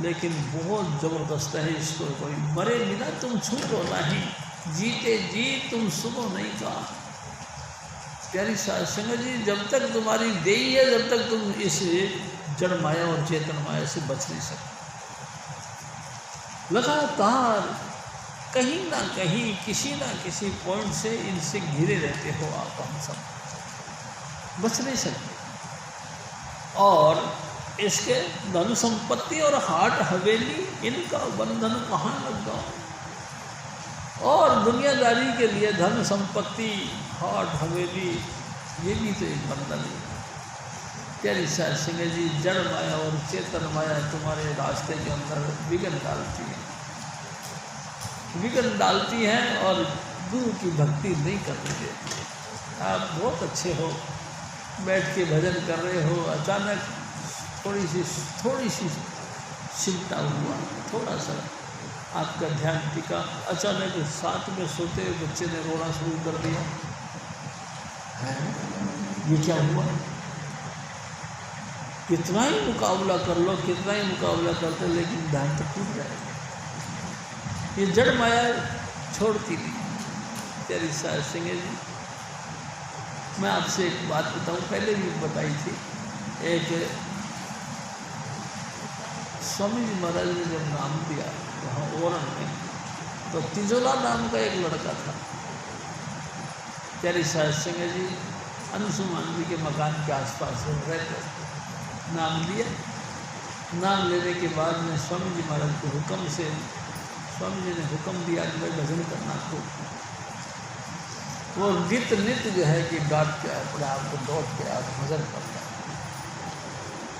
लेकिन बहुत ज़बरदस्त है। इसको कोई मरे बिना तुम छूटो नहीं, जीते जी तुम सुनो नहीं कहा। प्यारी संगत जी, जब तक तुम्हारी देही है, जब तक तुम इस जड़ माया और चेतन माया से बच नहीं सकते। लगातार कहीं ना कहीं किसी ना किसी पॉइंट से इनसे घिरे रहते हो आप, हम सब बच नहीं सकते। और इसके धन संपत्ति और हाट हवेली, इनका बंधन कहाँ लगा। और दुनियादारी के लिए धन संपत्ति हाट हवेली ये भी तो एक बंधन है। प्यारी सिंह जी, जड़ माया और चेतन माया तुम्हारे रास्ते के अंदर विघ्न डालती है, विघ्न डालती हैं और गुरु की भक्ति नहीं करने देती। आप बहुत अच्छे हो, बैठ के भजन कर रहे हो, अचानक थोड़ी सी चिंता हुआ, थोड़ा सा आपका ध्यान टिका, अचानक साथ में सोते हुए बच्चे ने रोना शुरू कर दिया। है ये क्या हुआ? कितना ही मुकाबला कर लो, कितना ही मुकाबला करते, लेकिन ध्यान तो टूट जाएगा। ये जड़ माया छोड़ती नहीं। प्यारी सिंह जी, मैं आपसे एक बात बताऊं, पहले भी बताई थी। एक स्वामी जी महाराज ने जब नाम दिया वहाँ ओरन में, तो तिजोला नाम का एक लड़का था। प्यारी सिंह जी अंशुमान जी के मकान के आसपास रहते, नाम लिया। नाम लेने के बाद में स्वामी जी महाराज के हुक्म से स्वामी जी ने हुक्म दिया कि भाई भजन करना खूब। वो नित्य जो है कि डांट के अपने आप को दौड़ के आप भजन करता है।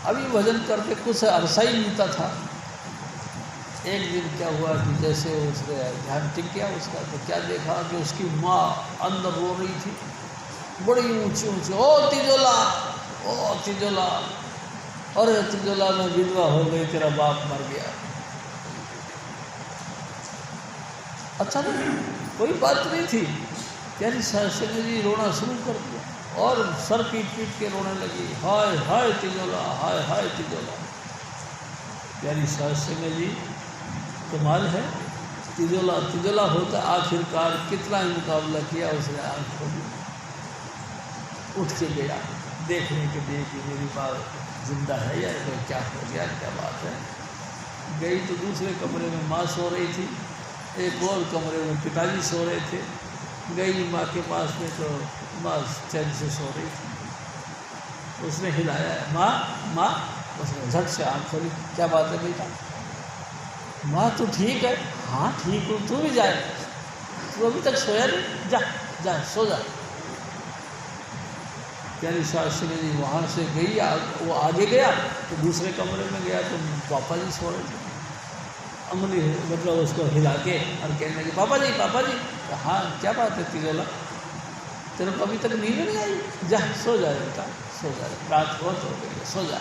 अभी भजन करके कुछ अरसा ही बीता था। एक दिन क्या हुआ कि जैसे उसने ध्यान टिक गया उसका, तो क्या देखा कि उसकी माँ अंदर रो रही थी, बड़ी ऊंची ऊंची, ओ तिजोला, ओ तिजोला, अरे तिजोला में विधवा हो गई, तेरा बाप मर गया। अच्छा नहीं, कोई बात नहीं थी। प्यारी सिंह जी रोना शुरू कर दिया और सर पीट पीट के रोने लगी, हाय हाय तिजोला, हाय हाय तिजोला। प्यारी सिंह जी, कमाल है, तिजोला तिजोला होता आखिरकार कितना ही मुकाबला किया, उसने आँख खोली, उठ के गया देखने के लिए कि मेरी माँ जिंदा है या क्या हो गया, क्या बात है। गई तो दूसरे कमरे में माँ सो रही थी, एक और कमरे में पिताजी सो रहे थे। गई माँ के पास में तो माँ चैन से सो रही थी। उसने हिलाया, माँ माँ, उसने झट से आँख खोली, क्या बात है बेटा? माँ तू ठीक है? हाँ ठीक हूँ, तू भी जाए, तू अभी तक सोया नहीं, जा जा सो जा। प्यारी सिंह जी वहाँ से गई, वो आगे गया तो दूसरे कमरे में गया तो पापा जी सो रहे थे। अंगुली मतलब उसको हिला के और कहने लगे, पापा जी। हाँ क्या बात है तिजोला, तेरे को अभी तक नींद नहीं आई? जा सो जा बेटा, सो जा, रात बहुत हो गई, सो जा।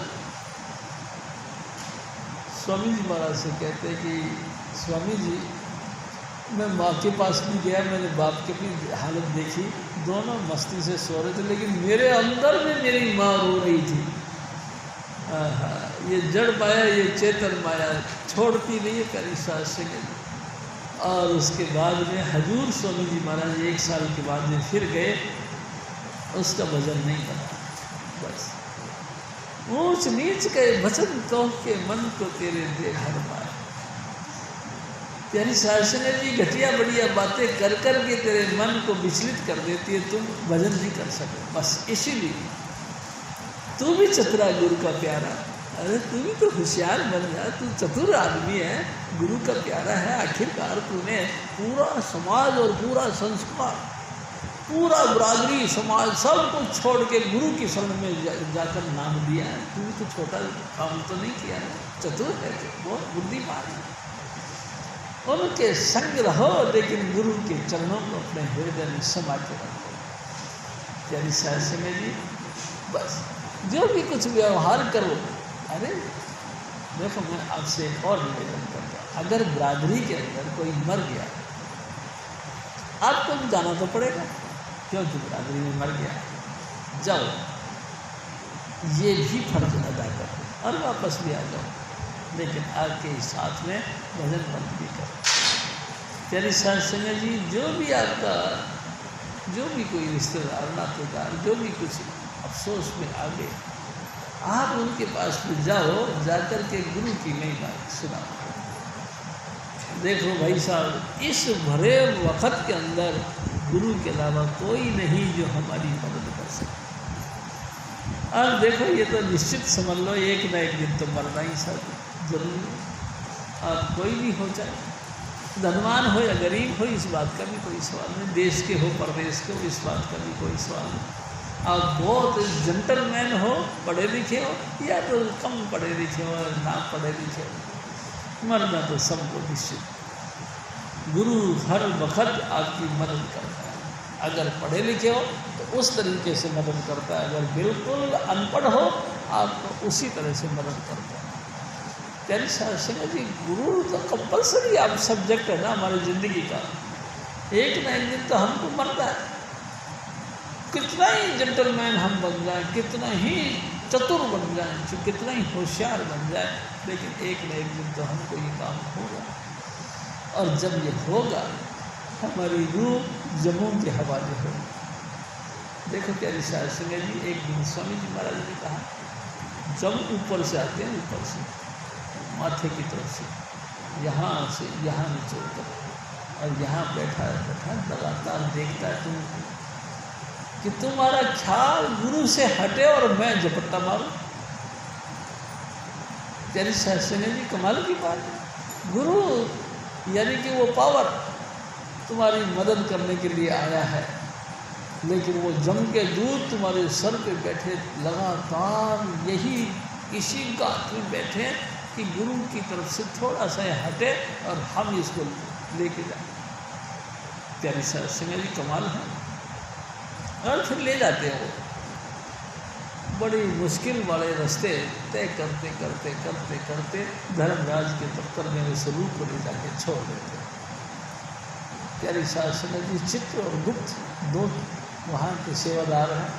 स्वामी जी महाराज से कहते हैं कि स्वामी जी, मैं माँ के पास भी गया, मैंने बाप की भी हालत देखी, दोनों मस्ती से सो रहे थे, लेकिन मेरे अंदर में मेरी माँ रो रही थी। ये जड़ माया, ये चेतन माया छोड़ती नहीं है प्यारी सिंह जी। और उसके बाद में हजूर स्वामी जी महाराज 1 साल के बाद में फिर गए, उसका भजन नहीं बना, बस ऊंच नीच के भजन कह के मन को तेरे दे हर माया। प्यारी सिंह जी घटिया बढ़िया बातें कर कर के तेरे मन को विचलित कर देती है, तुम भजन नहीं कर सके। बस इसीलिए तू भी चतुरा गुरु का प्यारा, अरे तू भी तो होशियार बन जा, तू चतुर आदमी है, गुरु का प्यारा है। आखिरकार तूने पूरा समाज और पूरा संस्कार पूरा बरादरी समाज सब कुछ छोड़ के गुरु की शरण में जाकर नाम दिया है। तू तो छोटा काम तो नहीं किया है, चतुर है, बहुत बुद्धिमान है। उनके संग रहो, लेकिन गुरु के चरणों को अपने हृदय में समा के रखो। प्यारी साहब सिंह जी, बस जो भी कुछ व्यवहार करो, अरे देखो मैं आपसे एक और निवेदन करता हूँ, अगर बरादरी के अंदर कोई मर गया आपको भी जाना तो पड़ेगा, क्योंकि बरादरी में मर गया, जाओ ये भी फर्ज अदा करो और वापस भी आ जाओ, लेकिन आपके साथ में भजन बंद भी करो। प्यारी साहब सिंह जी, जो भी आपका जो भी कोई रिश्तेदार नातेदार जो भी कुछ अफसोस में आ गए, आप उनके पास में जाओ, जाकर के गुरु की नई बात सुनाओ। देखो भाई साहब, इस भरे वक़्त के अंदर गुरु के अलावा कोई नहीं जो हमारी मदद कर सके। और देखो ये तो निश्चित समझ लो, एक ना एक दिन तो मरना ही सब जरूरी है। आप कोई भी हो, चाहे धनवान हो या गरीब हो, इस बात का भी कोई सवाल नहीं, देश के हो परदेश के हो, इस बात का भी कोई सवाल नहीं। आप बहुत जेंटलमैन हो, पढ़े लिखे हो या तो कम पढ़े लिखे हो, ना पढ़े लिखे हो, मरना तो सबको निश्चित। गुरु हर वक्त आपकी मदद करता है। अगर पढ़े लिखे हो तो उस तरीके से मदद करता है, अगर बिल्कुल अनपढ़ हो आपको उसी तरह से मदद करता है। प्यारी साहब सिंह जी, गुरु तो कंपल्सरी आप सब्जेक्ट है ना हमारी ज़िंदगी का। एक ना एक दिन तो हमको मरना है। कितना ही जेंटलमैन हम बन जाएं, कितना ही चतुर बन जाएं, कितना ही होशियार बन जाए, लेकिन एक न एक दिन तो हमको ये काम होगा। और जब ये होगा हमारी रूह जम्मू के हवाले होगी। देखो प्यारी साहब सिंह जी, एक दिन स्वामी जी महाराज ने कहा, जब ऊपर से आते हैं, ऊपर से माथे की तरफ से यहाँ नीचे उतर, और यहाँ बैठा लगातार देखता है तुमको कि तुम्हारा ख्याल गुरु से हटे और मैं झपट्टा मारूं। प्यारी साहब सिंह जी, कमाल की बात है। गुरु यानी कि वो पावर तुम्हारी मदद करने के लिए आया है, लेकिन वो जम के दूत तुम्हारे सर पे बैठे, लगातार यही इसी गात में बैठे कि गुरु की तरफ से थोड़ा सा हटे और हम इसको लेके जाए। प्यारी साहब सिंह जी, कमाल है। और फिर ले जाते हैं वो बड़ी मुश्किल वाले रास्ते तय करते करते करते करते धर्मराज के दफ्तर में स्वरूप को ले जाके छोड़ देते। प्यारी साहब सिंह जी, चित्र और गुप्त दो वहाँ के सेवादार हैं।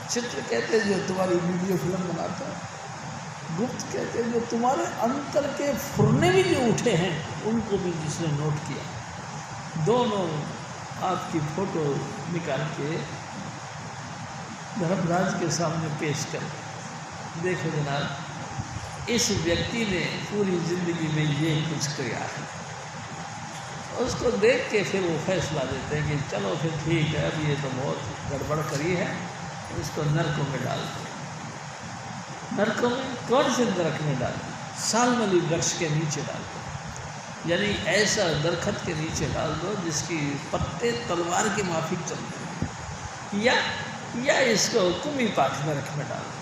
चित्र कहते हैं जो तुम्हारी वीडियो फिल्म बनाता है, गुप्त कहते हैं जो तुम्हारे अंतर के फुरने भी जो उठे हैं उनको भी जिसने नोट किया। दोनों आपकी फ़ोटो निकाल के धर्मराज के सामने पेश कर, देखो जनाब, इस व्यक्ति ने पूरी ज़िंदगी में ये कुछ किया है। उसको देख के फिर वो फैसला देते हैं कि चलो फिर ठीक है, अब ये तो बहुत गड़बड़ करी है, इसको नरकों में डाल दो। नरकों में कौन से नरक में डाल दो? सालमली वृक्ष के नीचे डाल दो, यानी ऐसा दरखत के नीचे डाल दो जिसकी पत्ते तलवार के माफिक चलते हैं, या इसको कुमी पाख नरक में डाल दो।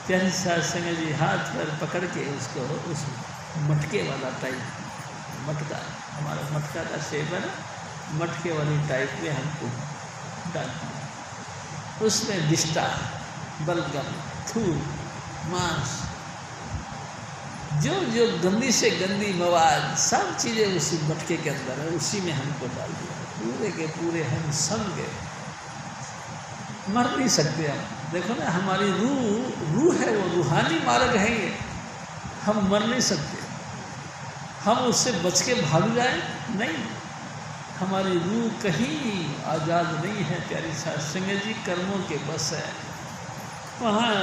प्यारी साहब सिंह जी हाथ पर पकड़ के उसको उस मटके वाला टाइप, मटका हमारा मटका का शेप है ना, मटके वाली टाइप में हमको डाल दिया। उसमें विष्ठा, बलगम, थूल, मांस, जो जो गंदी से गंदी मवाद, सब चीज़ें उसी मटके के अंदर है, उसी में हमको डाल दिया। पूरे के पूरे हम सम गए, मर नहीं सकते हम। देखो ना, हमारी रूह है, वो रूहानी मार्ग है ये, हम मर नहीं सकते। हम उससे बच के भाग जाए नहीं, हमारी रूह कहीं आज़ाद नहीं है। प्यारी साहब सिंह जी, कर्मों के बस है, वहाँ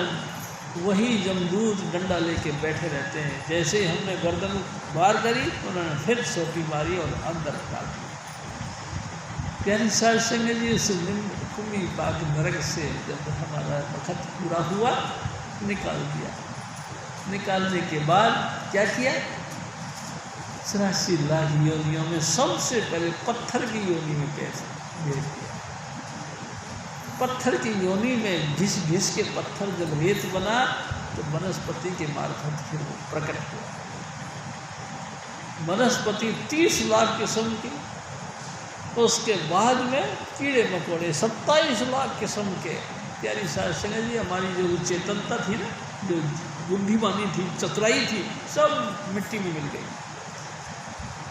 वही जमदूत डंडा लेके बैठे रहते हैं। जैसे ही हमने गर्दन बार करी, उन्होंने फिर सोटी मारी और अंदर डाल दी। प्यारी साहब सिंह जी, उस कुमी पाक नरक से जब हमारा वक़्त पूरा हुआ, निकाल दिया। निकालने के बाद क्या किया? 84 लाख योनियों में सबसे पहले पत्थर की योनि में भेज दिया। पत्थर की योनि में घिस घिस के पत्थर जब रेत बना तो वनस्पति के मार्फत फिर वो प्रकट हुआ। वनस्पति 30 लाख किस्म की, उसके बाद में कीड़े मकोड़े 27 लाख किस्म के। प्यारी साध संगत जी, हमारी जो चेतनता थी ना, जो बुद्धिमानी थी, चतुराई थी, सब मिट्टी में मिल गई।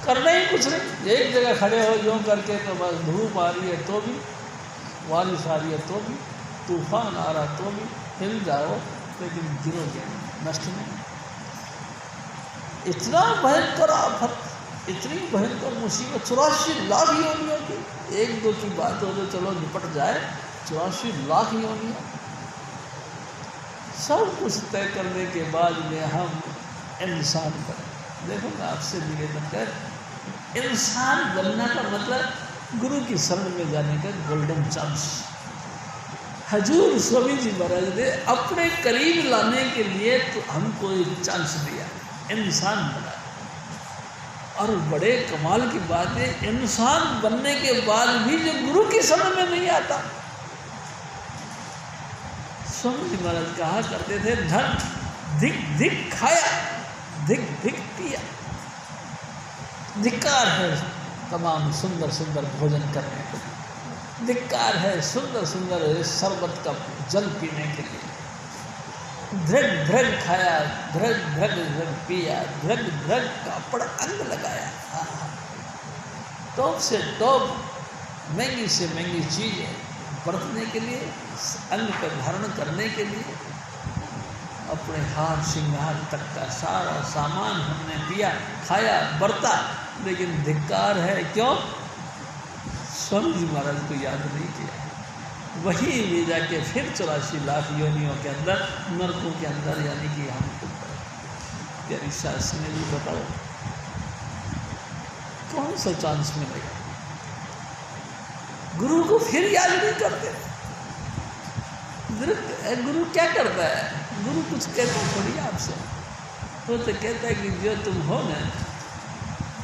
करना ही कुछ नहीं, एक जगह खड़े हो यूँ करके तो बस धूप आ रही है तो भी, बारिश आ रही है तो भी, तूफान आ रहा तो भी, हिल जाओ लेकिन गिरोगे नष्ट नहीं। इतना भयंकर आफत, इतनी भयंकर मुसीबत, 84 लाख योनियों की, एक दो की बात हो तो चलो निपट जाए, 84 लाख योनियाँ। सब कुछ तय करने के बाद में हम इंसान बने। देखो मैं आपसे निवेदन कर, इंसान बनना का मतलब गुरु की शरण में जाने का गोल्डन चांस। हजूर स्वामी जी महाराज ने अपने करीब लाने के लिए तो हमको एक चांस दिया, इंसान बना। और बड़े कमाल की बात है, इंसान बनने के बाद भी जो गुरु की शरण में नहीं आता। स्वामी जी महाराज कहा करते थे, धन धिक धिक खाया, धिक धिक पिया। धिक्कार है तमाम सुंदर सुंदर भोजन करने के लिए, धिक्कार है सुंदर सुंदर शरबत का जल पीने के लिए। ध्रग ध्रग खाया, ध्रग ध्रग ध्रग पिया, ध्रग ध्रग का अपना अंग लगाया। टॉप से टॉप, महंगी से महंगी चीज़ें बरतने के लिए, अंग पर धारण करने के लिए, अपने हाथ श्रृंगार तक का सारा सामान हमने पिया, खाया, बरता। लेकिन धिक्कार है, क्यों? स्वामी जी महाराज को याद नहीं किया। वही ले जाके फिर 84 लाख योनियों के अंदर, नरकों के अंदर, यानी कि हमको प्यारी सास ने भी बताओ कौन सा चांस मिलेगा? गुरु को फिर याद नहीं करते। गुरु क्या करता है? गुरु कुछ कहता थोड़ी आपसे, वो तो कहता है कि जो तुम हो ना,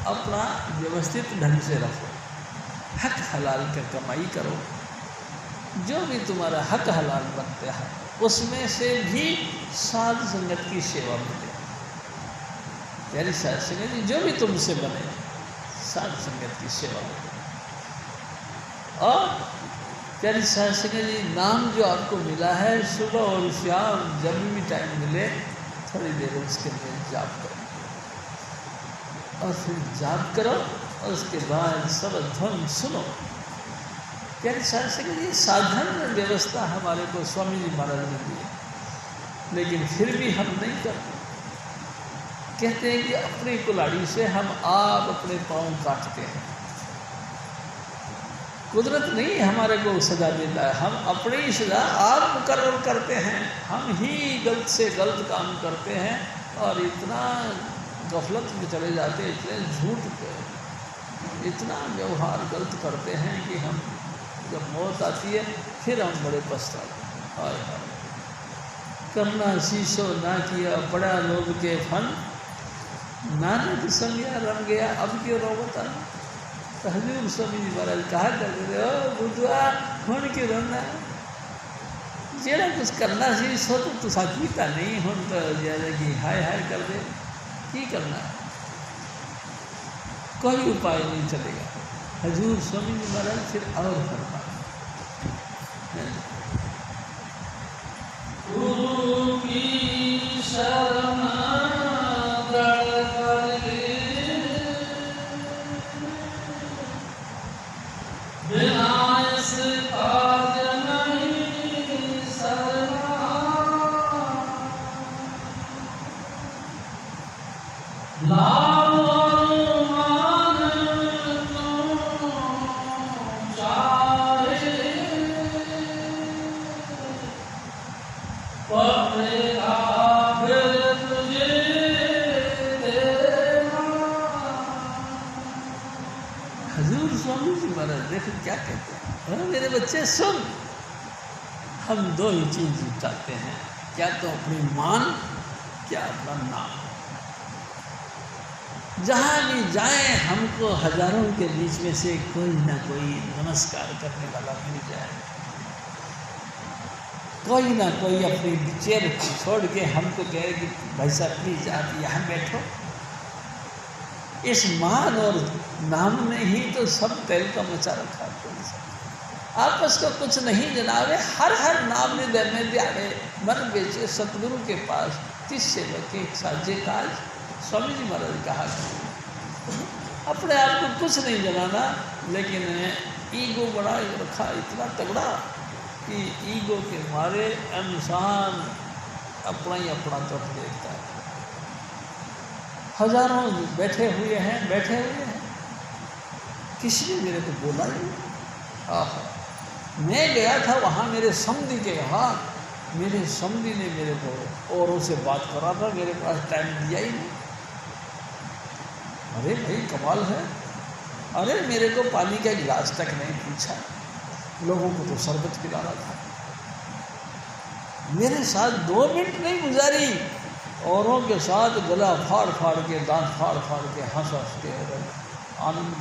अपना व्यवस्थित ढंग से रखो, हक हलाल का कमाई करो, जो भी तुम्हारा हक हलाल बनता है उसमें से भी साध संगत की सेवा मिले। यानी साध संगत जी जो भी तुमसे बने, साध संगत की सेवा मिले। और प्यारी साध संगत जी, नाम जो आपको मिला है, सुबह और शाम जब भी टाइम मिले थोड़ी देर उसके लिए जाप करो, और फिर जाप करो, और उसके बाद सब ध्वन सुनो। प्यारी साध संगत जी, साधारण व्यवस्था हमारे को स्वामी जी महाराज ने दी है, लेकिन फिर भी हम नहीं करते। कहते हैं कि अपनी कुल्हाड़ी से हम आप अपने पाँव काटते हैं। कुदरत नहीं हमारे को सजा देता है, हम अपनी ही सजा आप मुकर्रर करते हैं। हम ही गलत से गलत काम करते हैं और इतना गफलत में चले जाते हैं, इतने झूठ पे, इतना व्यवहार गलत करते हैं कि हम जब मौत आती है फिर हम बड़े पछताते हैं। हाय हाय, करना शीशो ना किया बड़ा लोभ के फन, नानक संज्ञा रम गया अब क्यों रोवता। तो हजूर स्वामी जी महाराज कहा करते थे, ओ बुद्धवा खून क्यों रोना, जेड़ा कुछ करना सी सो तो तुसा कीता नहीं, हम तो ज्यादा कि हाय हाय कर दे, की करना, कोई उपाय नहीं चलेगा। हजूर स्वामी जी महाराज फिर और फरमा, गुरु की शरण क्या कहते हैं, मेरे बच्चे सुन, हम दो ही चीज चाहते हैं, क्या तो अपनी मान, क्या अपना नाम। जहाँ भी जाएं हमको हजारों के बीच में से कोई ना कोई नमस्कार करने वाला मिल जाए, कोई ना कोई अपनी चेयर छोड़ के हमको कहे कि भाई साहब प्लीज आप यहाँ बैठो। इस मान और नाम ने ही तो सब तेल का मचा रखा है। आपस को कुछ नहीं जनावे, हर नाम ने देने दियाड़े मन बेचे सतगुरु के पास 30 सेवक के साझे काज। स्वामी जी महाराज कहा अपने आप को कुछ नहीं जनाना, लेकिन ईगो बड़ा रखा इतना तगड़ा कि ईगो के मारे इंसान अपना ही अपना तरफ देखता है। हजारों बैठे हुए हैं, किसी ने मेरे को बोला ही। मैं गया था वहाँ मेरे समधी के यहाँ, मेरे समधी ने मेरे को औरों से बात करा था, मेरे पास टाइम दिया ही नहीं। अरे भाई कमाल है, अरे मेरे को पानी का गिलास तक नहीं पूछा, लोगों को तो शरबत पिला रहा था। मेरे साथ 2 मिनट नहीं गुजारी, औरों के साथ गला फाड़ फाड़ के, दांत फाड़ फाड़ के, हंस हंस के आनंद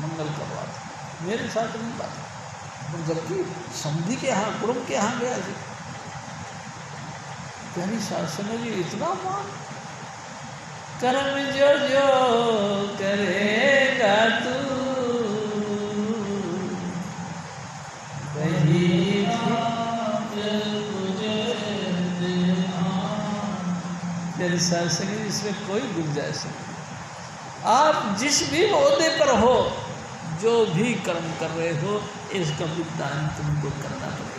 मंगल कर रहा था। मेरे साथ नहीं बात, जबकि समधी के यहाँ, कुटुंब के यहाँ गया जी। प्यारी शासन जी इतना मान, कर्म जो जो करेगा तू वही प्यारी शासन जी, इसमें कोई गुंजाइश नहीं। आप जिस भी ओहदे पर हो, जो भी कर्म कर रहे हो, इसका भुगतान तुमको करना पड़ेगा।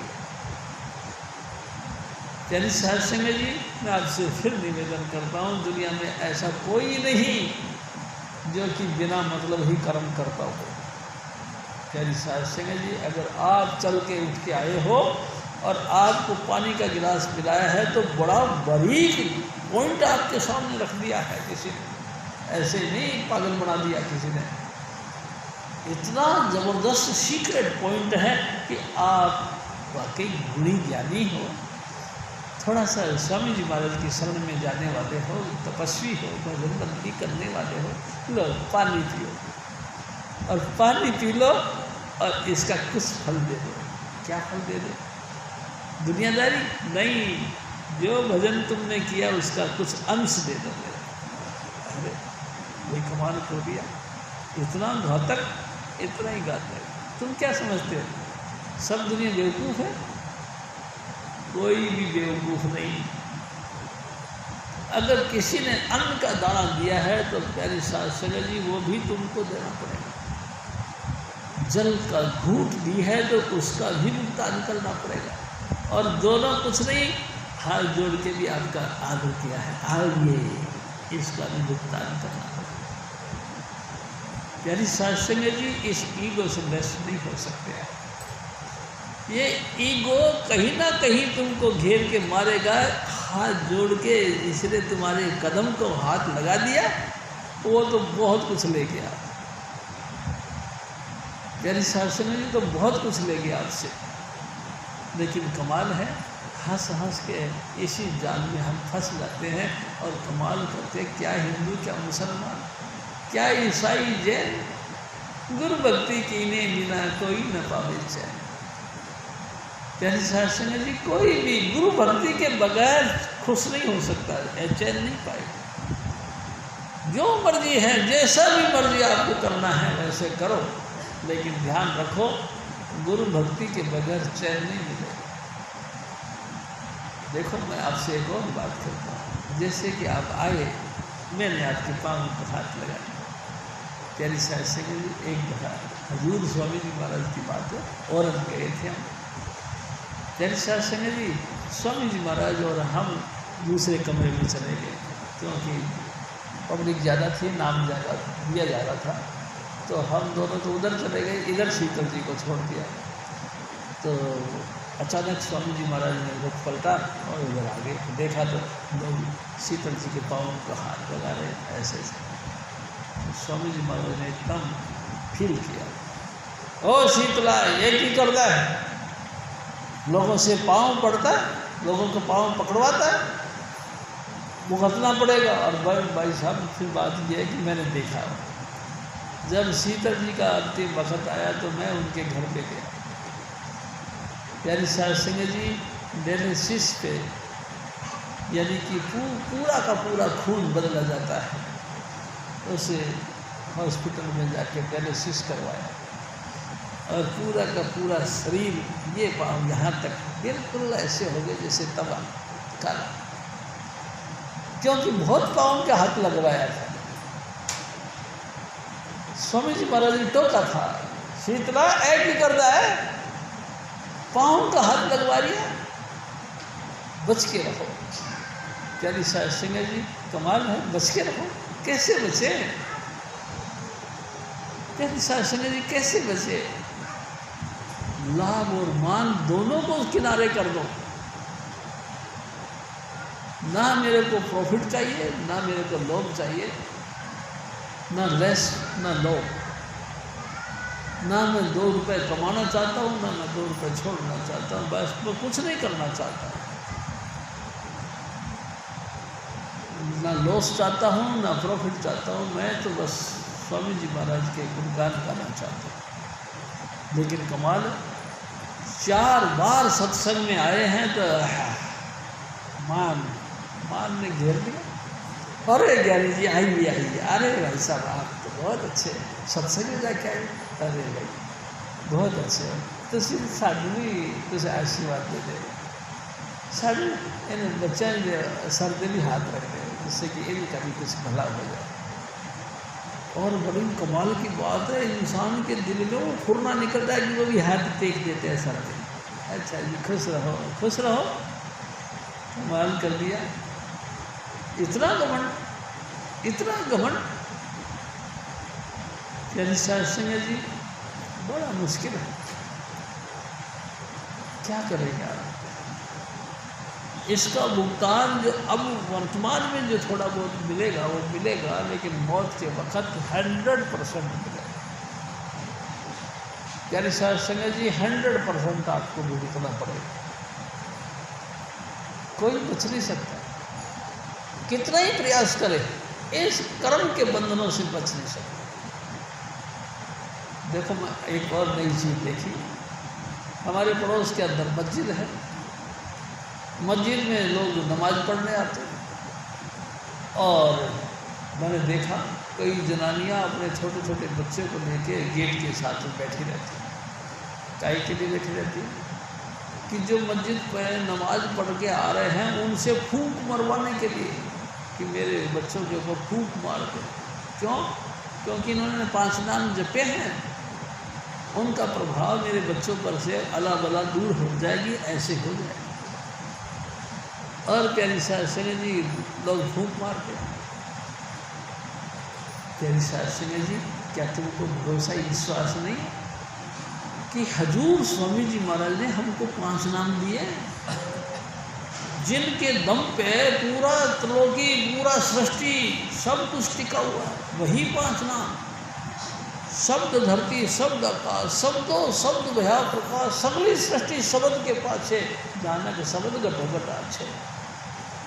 प्यारी साध संगत जी, मैं आपसे फिर निवेदन करता हूँ, दुनिया में ऐसा कोई नहीं जो कि बिना मतलब ही कर्म करता हो। प्यारी साध संगत जी, अगर आप चल के उठ के आए हो और आपको पानी का गिलास पिलाया है तो बड़ा बारीक पॉइंट आपके सामने रख दिया है किसी ने, ऐसे नहीं पागल बना दिया किसी ने। इतना ज़बरदस्त सीक्रेट पॉइंट है कि आप वाकई गुणी ज्ञानी हो, थोड़ा सा स्वामी जी महाराज की शरण में जाने वाले हो, तपस्वी हो, भजन बंदी करने वाले हो, लो पानी पियो और पानी पी लो और इसका कुछ फल दे दो। क्या फल दे दो? दुनियादारी नहीं, जो भजन तुमने किया उसका कुछ अंश दे दो। अरे वही कमाल कर दिया, इतना घातक, इतना ही घातक। तुम क्या समझते हो सब दुनिया बेवकूफ़ है? कोई भी बेवकूफ़ नहीं। अगर किसी ने अन्न का दाना दिया है तो प्यारी साध संगत जी वो भी तुमको देना पड़ेगा। जल का घूंट दी है तो उसका भी भुगतान करना पड़ेगा। और दोनों कुछ नहीं, हाथ जोड़ के भी आपका आदर किया है, आइए इसका भी भुगतान करना पड़ेगा। प्यारी साध संगत जी, इस ईगो से नष्ट नहीं हो सकते हैं। ये ईगो कहीं ना कहीं तुमको घेर के मारेगा। हाथ जोड़ के इसने तुम्हारे कदम को हाथ लगा दिया, वो तो बहुत कुछ ले गया। प्यारी शासन जी तो बहुत कुछ ले गया आपसे, लेकिन कमाल है हंस हंस के इसी जाल में हम फंस जाते हैं और कमाल करते, क्या हिंदू, क्या मुसलमान, क्या ईसाई, जैन, गुरु भक्ति कीने बिना कोई न पावे चैन। प्यारी शासन जी, कोई भी गुरु भक्ति के बगैर खुश नहीं हो सकता है, चैन नहीं पाएगा। जो मर्जी है, जैसा भी मर्जी आपको करना है वैसे करो, लेकिन ध्यान रखो गुरु भक्ति के बगैर चैन नहीं मिलेगा। देखो मैं आपसे एक और बात करता हूँ, जैसे कि आप आए, मैंने आपके पाँव पर हाथ लगाया। प्यारी शासन जी, एक दफ़ा हजूर स्वामी जी महाराज की बात है, और हम गए थे हम। प्यारी शासन जी, स्वामी जी महाराज और हम दूसरे कमरे में चले गए, क्योंकि पब्लिक ज़्यादा थी, नाम ज़्यादा दिया जा रहा था, तो हम दोनों तो उधर चले गए, इधर शीतल जी को छोड़ दिया। तो अचानक स्वामी जी महाराज ने रुख पलटा और इधर आ गए, देखा तो लोग शीतल जी के पाँव को हाथ लगा रहे ऐसे ऐसे। स्वामी जी महाराज ने एकदम फील किया, ओ शीतला ये की करता है, लोगों से पाँव पड़ता है, लोगों को पाँव पकड़वाता है। भुगतना पड़ेगा। और भाई साहब फिर बात यह है कि मैंने देखा, जब सीता जी का अंतिम वक्त आया तो मैं उनके घर पे गया। यानी साध सिंह जी डायलिसिस पे, यानी कि पूरा का पूरा खून बदला जाता है, उसे हॉस्पिटल में जाके डायलिसिस करवाया और पूरा का पूरा शरीर, ये पाँव यहाँ तक बिल्कुल ऐसे हो गए जैसे तवा काला, क्योंकि बहुत पाँव के हाथ लगवाया था। स्वामी जी महाराज ने टोका था, शीतला ऐड भी करता है, पाँव का हाथ लगवा लिया, बच के रहो। प्यारी साध सिंह जी कमाल है, बच के रहो। कैसे बचे प्यारी साध सिंह जी, कैसे बचे? लाभ और मान दोनों को किनारे कर दो। ना मेरे को प्रॉफिट चाहिए, ना मेरे को लोभ चाहिए, ना लेस ना लोभ, ना मैं 2 रुपए कमाना चाहता हूँ, ना मैं 2 रुपए छोड़ना चाहता हूँ, बस मैं कुछ नहीं करना चाहता, ना लॉस चाहता हूँ ना प्रॉफिट चाहता हूँ, मैं तो बस स्वामी जी महाराज के गुणगान करना चाहता हूँ। लेकिन कमाल, 4 बार सत्संग में आए हैं तो मान ने घेर दिया। अरे ज्ञानी जी आइए आइए, अरे भाई साहब आप तो बहुत अच्छे, सत्संग में जाके आए, अरे भाई बहुत अच्छे, तो सिर्फ साधु भी तुझे आशीर्वाद दे दे, साधु इन बच्चा सरदे भी हाथ रख दे, जिससे कि इनका भी कुछ भला हो जाए। और बड़ी कमाल की बात है, इंसान के दिल में वो फुरना निकलता है कि वो भी हाथ टेक देते हैं सर पे। अच्छा जी खुश रहो खुश रहो, कमाल कर दिया। इतना घमंड, इतना घमंड। यानी साध सिंह जी बड़ा मुश्किल है, क्या करेंगे आप? इसका भुगतान जो अब वर्तमान में जो थोड़ा बहुत मिलेगा वो मिलेगा, लेकिन मौत के वक्त 100% मिलेगा। यानी साध सिंह जी 100% आपको भुगतना पड़ेगा, कोई बच नहीं सकता, कितना ही प्रयास करे इस कर्म के बंधनों से बच नहीं सकता। देखो मैं एक और नई चीज़ देखी, हमारे पड़ोस के अंदर मस्जिद है, मस्जिद में लोग नमाज पढ़ने आते हैं और मैंने देखा कई जनानियां अपने छोटे छोटे बच्चे को लेके गेट के साथ में बैठी रहती हैं। काहे के लिए बैठी रहती है? कि जो मस्जिद पर नमाज पढ़ के आ रहे हैं उनसे फूंक मरवाने के लिए, कि मेरे बच्चों के ऊपर फूंक मार दो। क्यों? क्योंकि इन्होंने 5 नाम जपे हैं, उनका प्रभाव मेरे बच्चों पर से अला बला दूर हो जाएगी, ऐसे हो जाएगी। और प्यारी साध सिंह जी लोग फूंक मारते हैं। प्यारी साध सिंह जी क्या तुमको भरोसा विश्वास नहीं कि हजूर स्वामी जी महाराज ने हमको 5 नाम दिए, जिनके दम पे पूरा त्रिलोकी, पूरा सृष्टि सब कुछ टिका हुआ है, वही 5 नाम। शब्द धरती, शब्द आकाश, शब्दों शब्द भया प्रकाश, सगली सृष्टि शब्द के पाछे, जानक शब्द घटोघट आछे,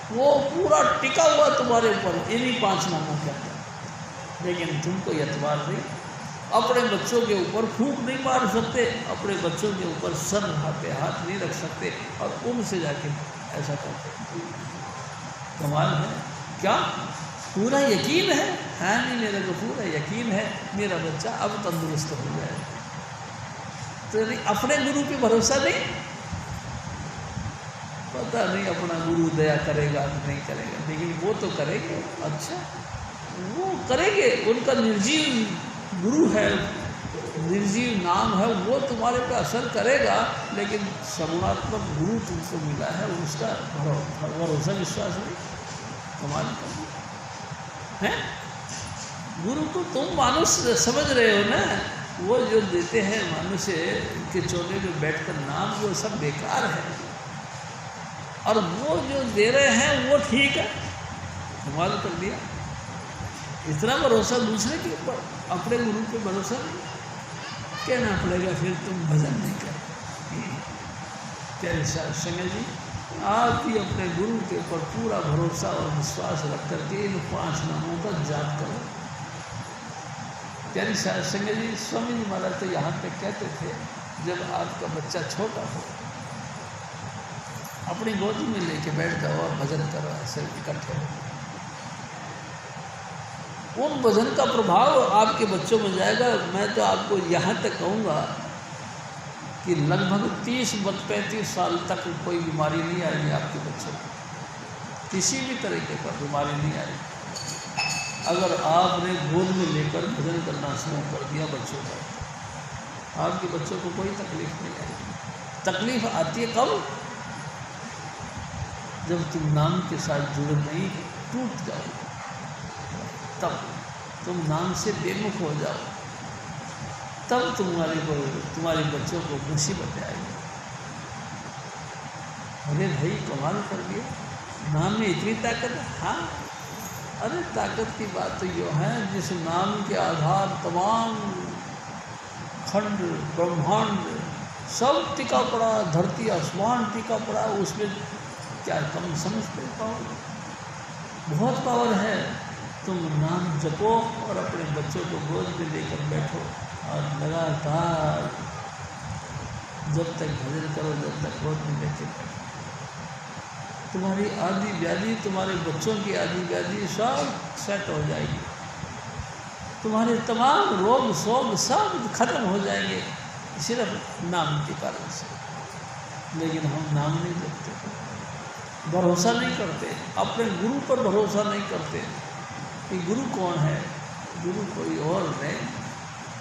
वो पूरा टिका हुआ तुम्हारे ऊपर इन्हीं 5 नामों के अंदर। लेकिन तुमको एतबार नहीं, अपने बच्चों के ऊपर फूंक नहीं मार सकते, अपने बच्चों के ऊपर सर पे हाथ नहीं रख सकते और उनसे जाके ऐसा करते। कमाल है क्या? पूरा यकीन है? हाँ नहीं, मेरे को पूरा यकीन है मेरा बच्चा अब तंदुरुस्त हो जाए। तो अपने गुरु पे भरोसा नहीं, पता नहीं अपना गुरु दया करेगा कि नहीं करेगा, लेकिन वो तो करेंगे। अच्छा वो करेंगे, उनका निर्जीव गुरु है, निर्जीव नाम है, वो तुम्हारे पे असर करेगा। लेकिन सगुणात्मक गुरु तुमको मिला है, उसका भरोसा विश्वास नहीं। कमाल है, गुरु को तुम मानुष समझ रहे हो ना, वो जो देते हैं मनुष्य के चोले में बैठकर नाम, वो सब बेकार है, और वो जो दे रहे हैं वो ठीक है। कमाल कर दिया, इतना भरोसा दूसरे के ऊपर, अपने गुरु पे भरोसा नहीं। कहना पड़ेगा फिर तुम भजन नहीं कर। क्या साध सिंह जी आप ही अपने गुरु के ऊपर पूरा भरोसा और विश्वास रख करके इन 5 नामों का जाप करो। प्यारी साध संगत जी, स्वामी जी महाराज तो यहाँ तक कहते थे, जब आपका बच्चा छोटा हो अपनी गोदी में लेके बैठ जाओ और भजन करो, ऐसे इकट्ठे हो। उन भजन का प्रभाव आपके बच्चों में जाएगा। मैं तो आपको यहाँ तक कहूँगा कि लगभग 30-35 साल तक कोई बीमारी नहीं आएगी आपके बच्चों को, किसी भी तरीके का बीमारी नहीं आएगी। अगर आपने गोद में लेकर भजन करना शुरू कर दिया बच्चों का, आपके बच्चों को कोई तकलीफ नहीं आएगी। तकलीफ आती है कब? जब तुम नाम के साथ जुड़े नहीं, टूट जाओ, तब तुम नाम से बेमुख हो जाओ, तब तुम्हारे बच्चों को मुसीबतें आएगी। अरे भाई कमाल कर दिया, नाम में इतनी ताकत है। हाँ, अरे ताकत की बात तो यो है, जिस नाम के आधार तमाम खंड ब्रह्मांड सब टिका पड़ा, धरती आसमान टिका पड़ा, उसमें क्या कम समझते? पावर, बहुत पावर है। तुम नाम जपो और अपने बच्चों को गोद में लेकर बैठो और लगातार जब तक भजन करो, जब तक गोद में लेकर बैठो, तुम्हारी आदि व्याधि, तुम्हारे बच्चों की आदि व्याधि सब सेट हो जाएगी। तुम्हारे तमाम रोग शोग सब खत्म हो जाएंगे सिर्फ नाम के कारण से। लेकिन हम नाम नहीं जपते, भरोसा नहीं करते, अपने गुरु पर भरोसा नहीं करते कि गुरु कौन है। गुरु कोई और नहीं,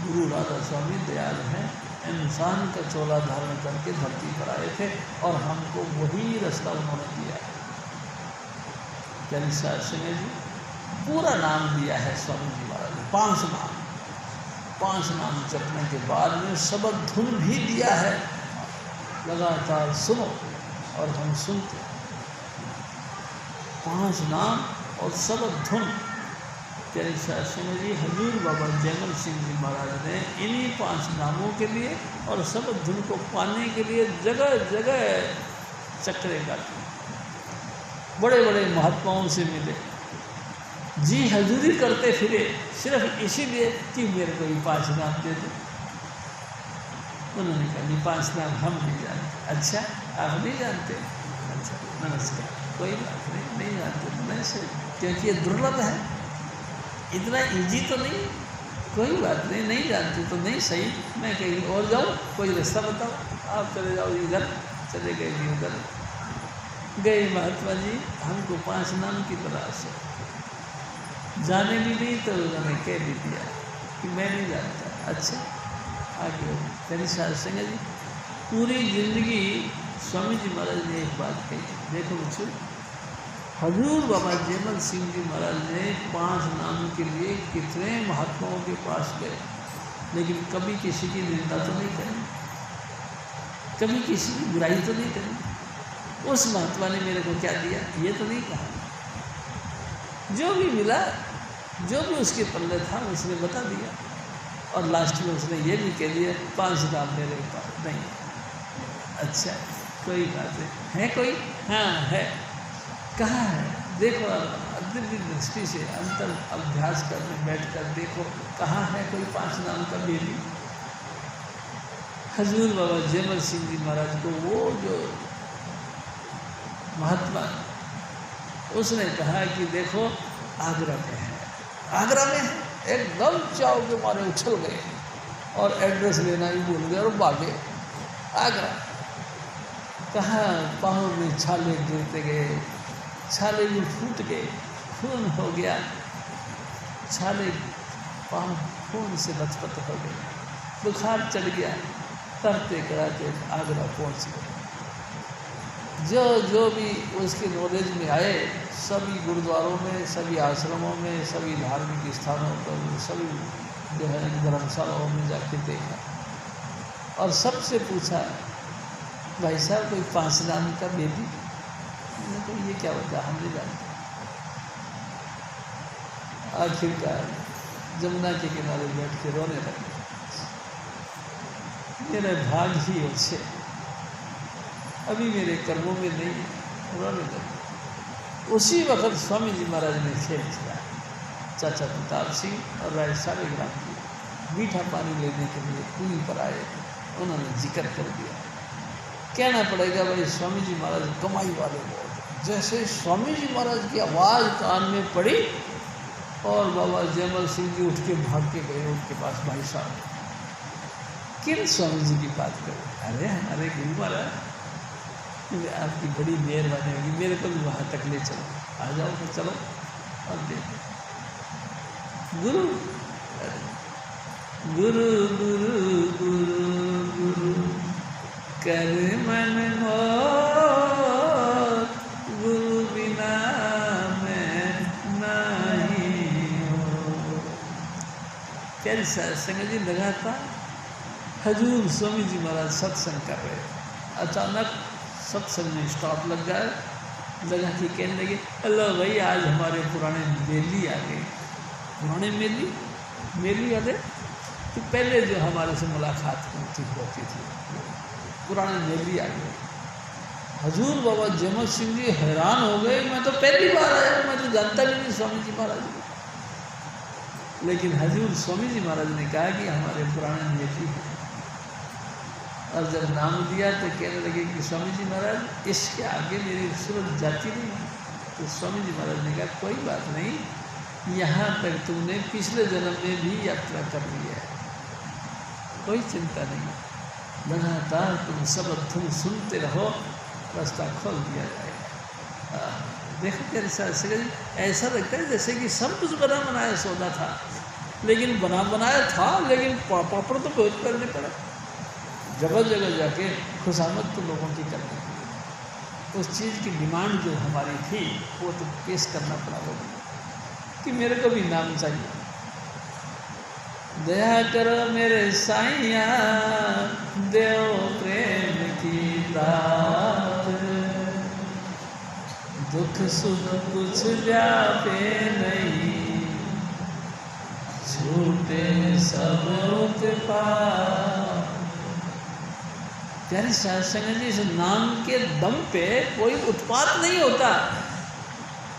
गुरु राधा स्वामी दयाल हैं, इंसान का चोला धारण करके धरती पर आए थे और हमको वही रास्ता उन्होंने दिया। प्यारी साध संगत जी, पूरा नाम दिया है स्वामी जी महाराज ने, 5 नाम जपने के बाद में शब्द धुन भी दिया है। लगातार सुनो और हम सुनते, 5 नाम और शब्द धुन। प्यारी साध संगत जी, हजूर बाबा जयमल सिंह जी महाराज ने इन्हीं 5 नामों के लिए और शब्द धुन को पाने के लिए जगह जगह चक्रे काटे, बड़े बड़े महात्माओं से मिले, जी हजूरी करते फिरे, सिर्फ इसीलिए कि मेरे को ये 5 नाम दे दो। उन्होंने कहा ये 5 नाम हम नहीं जानते। अच्छा, आप नहीं जानते? अच्छा, नमस्कार, कोई बात नहीं जानते तो नहीं सही, क्योंकि ये दुर्लभ है, इतना इजी तो नहीं। कोई बात नहीं जानते तो नहीं सही, मैं कहीं और जाऊँ, कोई रास्ता बताओ, आप चले जाओ इधर। चले गए भी उधर गए। महात्मा जी हमको 5 नाम की तलाश है, जाने भी नहीं तो उन्होंने कह भी दिया कि मैं नहीं जानता। अच्छा, आगे मेरी साध संगत जी, पूरी जिंदगी स्वामी जी महाराज ने एक बात कही, देखो बच्चों, हजूर बाबा जयमल सिंह जी महाराज ने 5 नाम के लिए कितने महात्माओं के पास गए, लेकिन कभी किसी की निंदा तो नहीं करी, कभी किसी की बुराई तो नहीं करी। उस महात्मा ने मेरे को क्या दिया ये तो नहीं कहा, जो भी मिला, जो भी उसके पल्ले था उसने बता दिया, और लास्ट में उसने ये भी कह दिया 5 नाम मेरे पास नहीं। अच्छा, कोई बात नहीं है, कोई? हाँ है। कहाँ है? देखो, दिव्य दृष्टि से अंतर अभ्यास करने बैठ कर देखो, कहाँ है कोई 5 नाम का बेबी। हजूर बाबा जयमल सिंह जी महाराज को वो जो महात्मा, उसने कहा कि देखो आगरा में है, आगरा में है। एकदम चाव के मारे उछल गए और एड्रेस लेना ही भूल गए और भागे आगरा। कहाँ पाँव में छाले गिरते गए, छाले भी फूट गए, खून हो गया, छाले पाँव खून से लथपथ हो गए, बुखार चढ़ गया, करते कराते आगरा पहुँच गए। जो भी उसके नॉलेज में आए, सभी गुरुद्वारों में, सभी आश्रमों में, सभी धार्मिक स्थानों पर, सभी जो है धर्मशालाओं में जाके देखा और सबसे पूछा, भाई साहब कोई 5 नाम का बेबी? तो ये क्या होता है, हम नहीं जानते। आखिरकार जमुना के किनारे बैठ के रोने लगे, मेरे भाग ही अच्छे, अभी मेरे कर्मों में नहीं है, उन्होंने कर। उसी वक्त स्वामी जी महाराज ने खेल किया। चाचा प्रताप सिंह और राय सालिग्राम जी मीठा पानी लेने के लिए कुएं पर आए, उन्होंने जिक्र कर दिया। कहना पड़ेगा भाई स्वामी जी महाराज कमाई वाले लोग। जैसे स्वामी जी महाराज की आवाज़ कान में पड़ी और बाबा जयमल सिंह जी उठ के भाग के गए उनके पास। भाई साहब किन स्वामी जी की बात करें? अरे हमारे गुरु महाराज आपकी बड़ी मेहरबानी होगी, मेरे को भी वहाँ तक ले चलो, आ जाओ तो चलो। और देखो गुरु गुरु गुरु गुरु गुरु कर मन मोर, गुरु बिना मैं नहीं हो। प्यारी संगत जी, लगातार हजूर स्वामी जी महाराज सत्संग कर रहे थे। अचानक सत्संग में स्टॉप लग जाए, लगा कि कहने लगे अल्लाह भाई आज हमारे पुराने मेली आ गए। पुराने मेली आ गए तो पहले जो हमारे से मुलाकात होती थी, पुराने मेली आ गए। हजूर बाबा जयमल सिंह जी हैरान हो गए, मैं तो पहली बार आया, मैं तो जानता भी नहीं स्वामी जी महाराज को। लेकिन हजूर स्वामी जी महाराज ने कहा कि हमारे पुराने मेली हैं। और जब नाम दिया तो कहने लगे कि स्वामी जी महाराज इसके आगे मेरी सूरत जाती नहीं। तो स्वामी जी महाराज ने कहा कोई बात नहीं, यहाँ तक तुमने पिछले जन्म में भी यात्रा कर ली है, कोई चिंता नहीं। लगातार तुम तुम सुनते रहो, रास्ता खोल दिया जाएगा। देखो तेरे साथ ऐसा लगता है जैसे कि सब कुछ बना बनाया सौदा था, लेकिन बना बनाया था, लेकिन पापड़ तो बहुत करने पड़े। जगह जगह जाके खुशामद तो लोगों की करनी थी। उस चीज़ की डिमांड जो हमारी थी वो तो पेश करना पड़ा वो कि मेरे को भी नाम चाहिए। दया करो मेरे साईया, देव प्रेम की दात, दुख सुख कुछ व्यापे नहीं, छूटे सब उत्पात। प्यारी संगत जी, इस नाम के दम पे कोई उत्पात नहीं होता।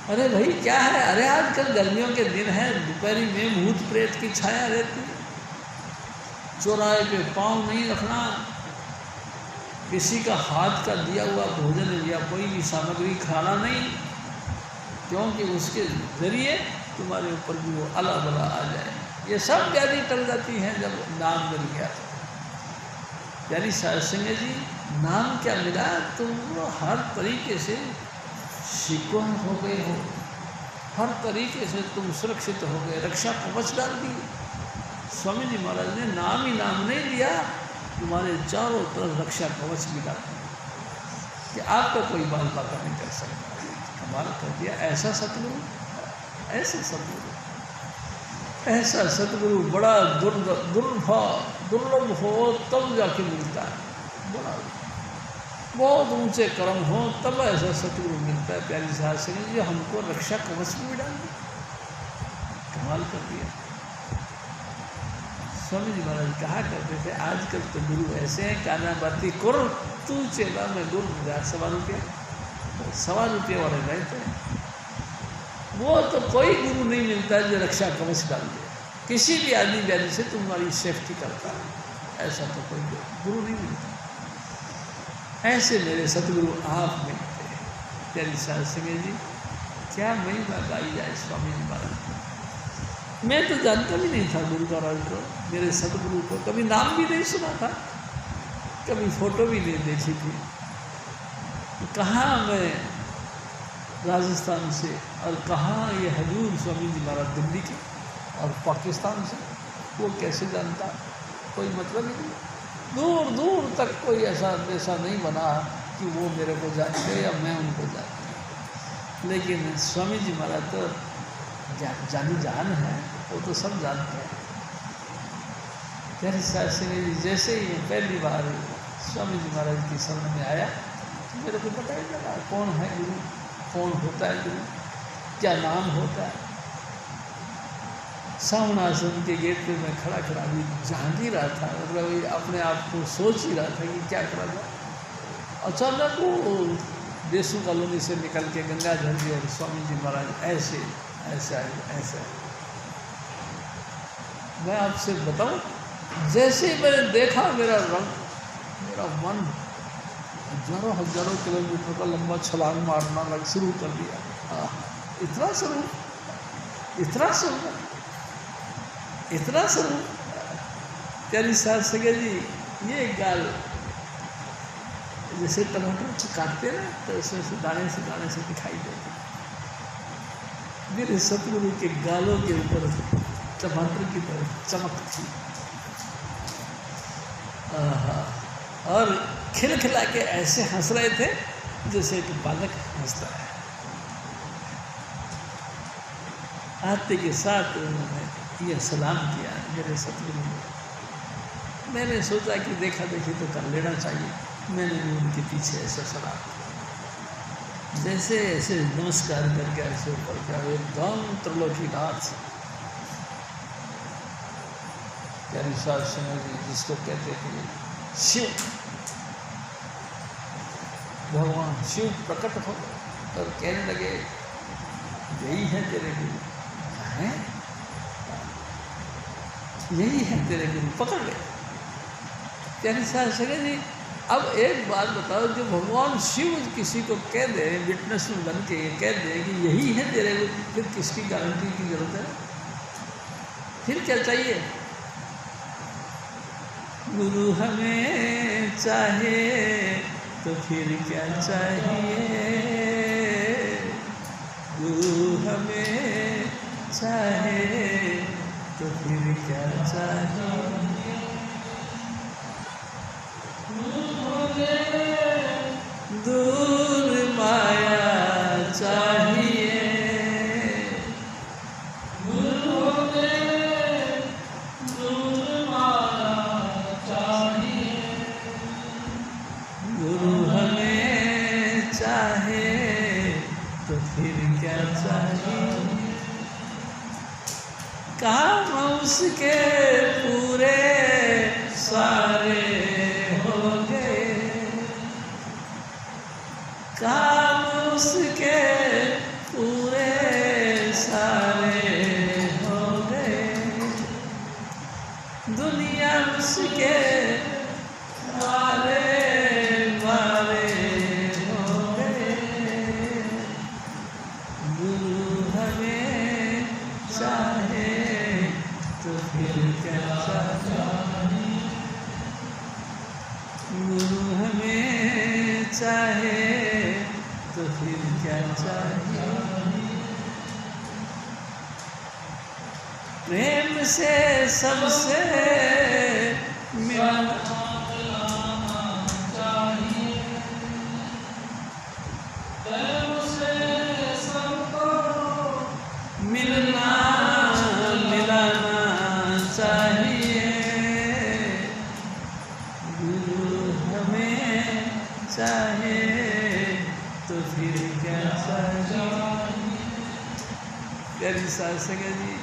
अरे भाई क्या है, अरे आजकल गर्मियों के दिन है, दोपहरी में भूत प्रेत की छाया रहती है। चौराहे पे पाँव नहीं रखना, किसी का हाथ का दिया हुआ भोजन या कोई भी सामग्री खाना नहीं, क्योंकि उसके ज़रिए तुम्हारे ऊपर भी वो अला बला आ जाए। ये सब व्याधि टल जाती हैं जब नाम मिल गया। यानी संगत जी, नाम क्या मिला, तुम हर तरीके से सिक्योर हो गए हो, हर तरीके से तुम सुरक्षित हो गए, रक्षा कवच डाल दी। स्वामी जी महाराज ने नाम ही नाम नहीं दिया, तुम्हारे चारों तरफ रक्षा कवच भी डाल दिया कि आपका कोई बाल बाका नहीं कर सकता। कमाल कर दिया। ऐसा सतगुरु, ऐसे सतगुरु, ऐसा सतगुरु बड़ा दुर्लभ हो तब जाके मिलता है। बड़ा बहुत ऊंचे कर्म हो तब ऐसा सतगुरु मिलता है। प्यारी साहब से जो हमको रक्षा कवच में भी डाल दिया, कमाल कर दिया। स्वामी जी महाराज कहा करते थे आजकल तो गुरु ऐसे हैं, काना बाती कर तू चेला में गुरु मिला। ₹1.25 वाले रहते हैं, वो तो कोई गुरु नहीं मिलता जो रक्षा कवच डाल दे। किसी भी आदमी व्याधि से तुम्हारी सेफ्टी करता है, ऐसा तो कोई गुरु नहीं मिलता। ऐसे मेरे सतगुरु आप मिलते हैं। प्यारी साध संगत जी, क्या महिमा गाई जाए स्वामी जी महाराज। मैं तो जानता भी नहीं था गुरु महाराज को, मेरे सतगुरु को कभी नाम भी नहीं सुना था, कभी फोटो भी नहीं देखी थी। कहाँ मैं राजस्थान से और कहाँ ये हजूर स्वामी जी महाराज दिल्ली के और पाकिस्तान से, वो कैसे जानता, कोई मतलब ही नहीं। दूर दूर तक कोई ऐसा नहीं बना कि वो मेरे को जानते या मैं उनको जानता। लेकिन स्वामी जी महाराज तो जानी जान है, वो तो सब जानते हैं। प्यारी साहब से जैसे ही पहली बार स्वामी जी महाराज की शरण में आया तो मेरे को पता ही लगा कौन है गुरु, कौन होता है गुरु, क्या नाम होता है। सावण आश्रम के गेट पे मैं खड़ा भी जान ही रहा था, मतलब अपने आप को सोच ही रहा था कि क्या करा जाए। अचानक वो देसू कॉलोनी से निकल के गंगाधर जी और स्वामी जी महाराज ऐसे ऐसे आए ऐसे आए। मैं आपसे बताऊं, जैसे ही मैंने देखा मेरा मन हजारों किलोमीटर का लंबा छलांग मारना शुरू कर दिया। इतना शुरू प्यारी साहब सगे जी, ये गाल जैसे टमाटर को काटते ना तो उसमें से दाने से दिखाई देती। मेरे सतगुरु के गालों के ऊपर टमाटर की तरह चमक थी। और खिलखिला के ऐसे हंस रहे थे जैसे कि बालक हंसता है। आते के साथ उन्होंने यह सलाम किया मेरे सतगुरु ने। मैंने सोचा कि देखा देखी तो कर लेना चाहिए। मैंने भी उनके पीछे ऐसा सलाम किया, जैसे ऐसे नमस्कार करके ऐसे ऊपर क्या एकदम त्रिलोकीनाथ प्यारी साहब सिंह जी, जिसको कहते थे शिव, भगवान शिव प्रकट हो और कहने लगे यही है तेरे गुरु। हैं? यही है तेरे गुरु, पकड़ गए। प्यारी साहब सिंह जी, अब एक बात बताओ, जो भगवान शिव किसी को कह दे, विटनेस में बन के कह दे कि यही है तेरे गुरु, फिर किसकी गारंटी की जरूरत है? फिर क्या चाहिए? गुरु हमें चाहे तो फिर क्या चाहिए, गुरु हमें चाहे तो फिर क्या चाहिए। दूर माया चाहिए, गुरु हमें चाहे तो फिर क्या चाहिए। काम उसके पूरे सारे हो गए, काम उसके पूरे सारे हो गए, दुनिया उसके मारे हो गए। गुरु हमें चाहे तो फिर क्या चाहिए, गुरु हमें चाहे तो फिर क्या चाहिए। प्रेम से सबसे मिलना चाहिए, प्रेम से सबको मिलना मिलाना चाहिए। गुरु हमें चाहे तो फिर क्या चाहिए। प्यारी साहब संगे जी,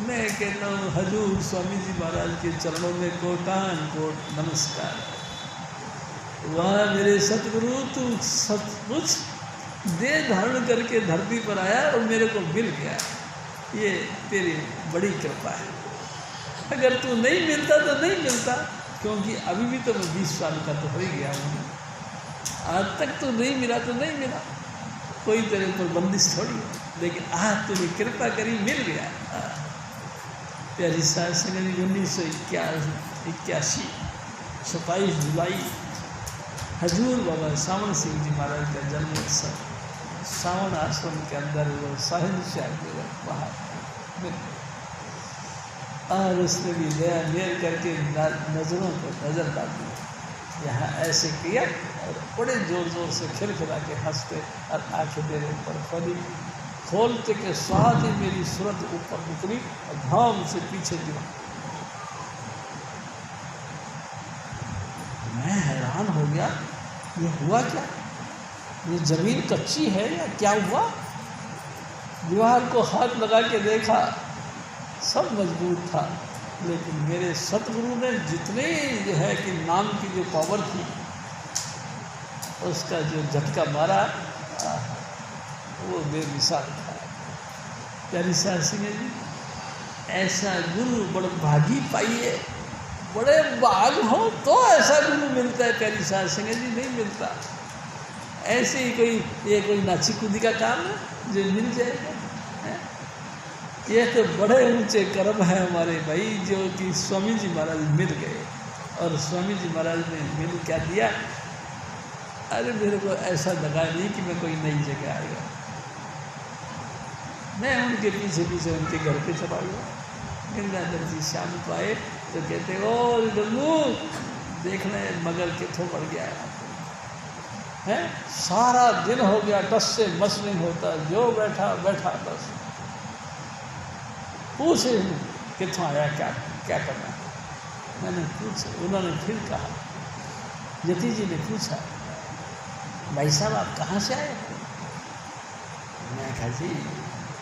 मैं कहता हूँ हजूर स्वामी जी महाराज के चरणों में कोटान कोट नमस्कार। वाह मेरे सतगुरु, तू सचमुच देह धारण करके धरती पर आया और मेरे को मिल गया, ये तेरी बड़ी कृपा है। अगर तू नहीं मिलता तो नहीं मिलता, क्योंकि अभी भी तो मैं 20 साल का तो हो ही गया हूँ। आज तक तो नहीं मिला तो नहीं मिला, कोई तेरे ऊपर बंदिश थोड़ी है, लेकिन आज तूने कृपा करी, मिल गया। प्यारी साहब सिंह जी 1981 27 जुलाई हजूर बाबा सावन सिंह जी महाराज का जन्मोत्सव सावन आश्रम के अंदर वो साहिल शाह के बाहर, और उसने भी दया मेल करके नजरों को नजर डाल दी। यहाँ ऐसे किया और बड़े जोर जोर से खिलखिला के हंसते और आंखें मेरे ऊपर खोली, खोलते के साथ ही मेरी सूरत ऊपर निकली और धाम से पीछे गिरा। मैं हैरान हो गया, ये हुआ क्या? ये जमीन कच्ची है या क्या हुआ? दीवार को हाथ लगा के देखा, सब मजबूत था, लेकिन मेरे सतगुरु ने जितने जो है कि नाम की जो पावर थी उसका जो झटका मारा वो बेमिसाल था। प्यारी साध संगत जी, ऐसा गुरु बड़ा भागी पाइए, बड़े भाग हो तो ऐसा गुरु मिलता है। प्यारी साध संगत जी, नहीं मिलता ऐसे ही कोई नाची कूदी का काम है जो मिल जाएगा। ये तो बड़े ऊंचे कर्म है हमारे भाई, जो कि स्वामी जी महाराज मिल गए। और स्वामी जी महाराज ने मिल क्या दिया, अरे मेरे को ऐसा लगा नहीं कि मैं कोई नई जगह आएगा। मैं उनके पीछे पीछे उनके घर पे चला गया। गंगाधर जी शाम को आए तो कहते, ओ गंगू देखना मगर कितों बढ़ गया है, सारा दिन हो गया टस से मस नहीं होता, जो बैठा बैठा बस। पूछे कितों आया, क्या करना। मैंने पूछा, उन्होंने फिर कहा, जति जी ने पूछा, भाई साहब आप कहाँ से आए? मैं कहा जी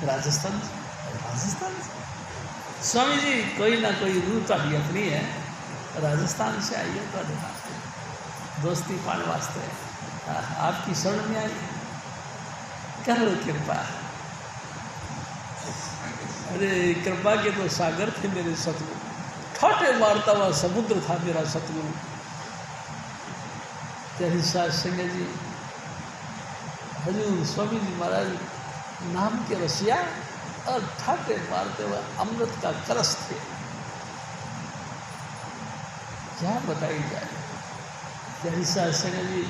राजस्थान से। स्वामी जी कोई ना कोई रूह ताड़ी अपनी है, राजस्थान से आई है तो दोस्ती पाने वास्ते आपकी शरण में आई, कर लो कृपा। अरे कृपा के तो सागर थे मेरे सतगुरु, ठाटे मारता हुआ समुद्र था मेरा सतगुरु। प्यारी साध संगत जी, हजूर स्वामी जी महाराज नाम के रसिया और ठाटे मारते हुए अमृत का कलश थे। क्या बताई जाए। प्यारी साध संगत जी,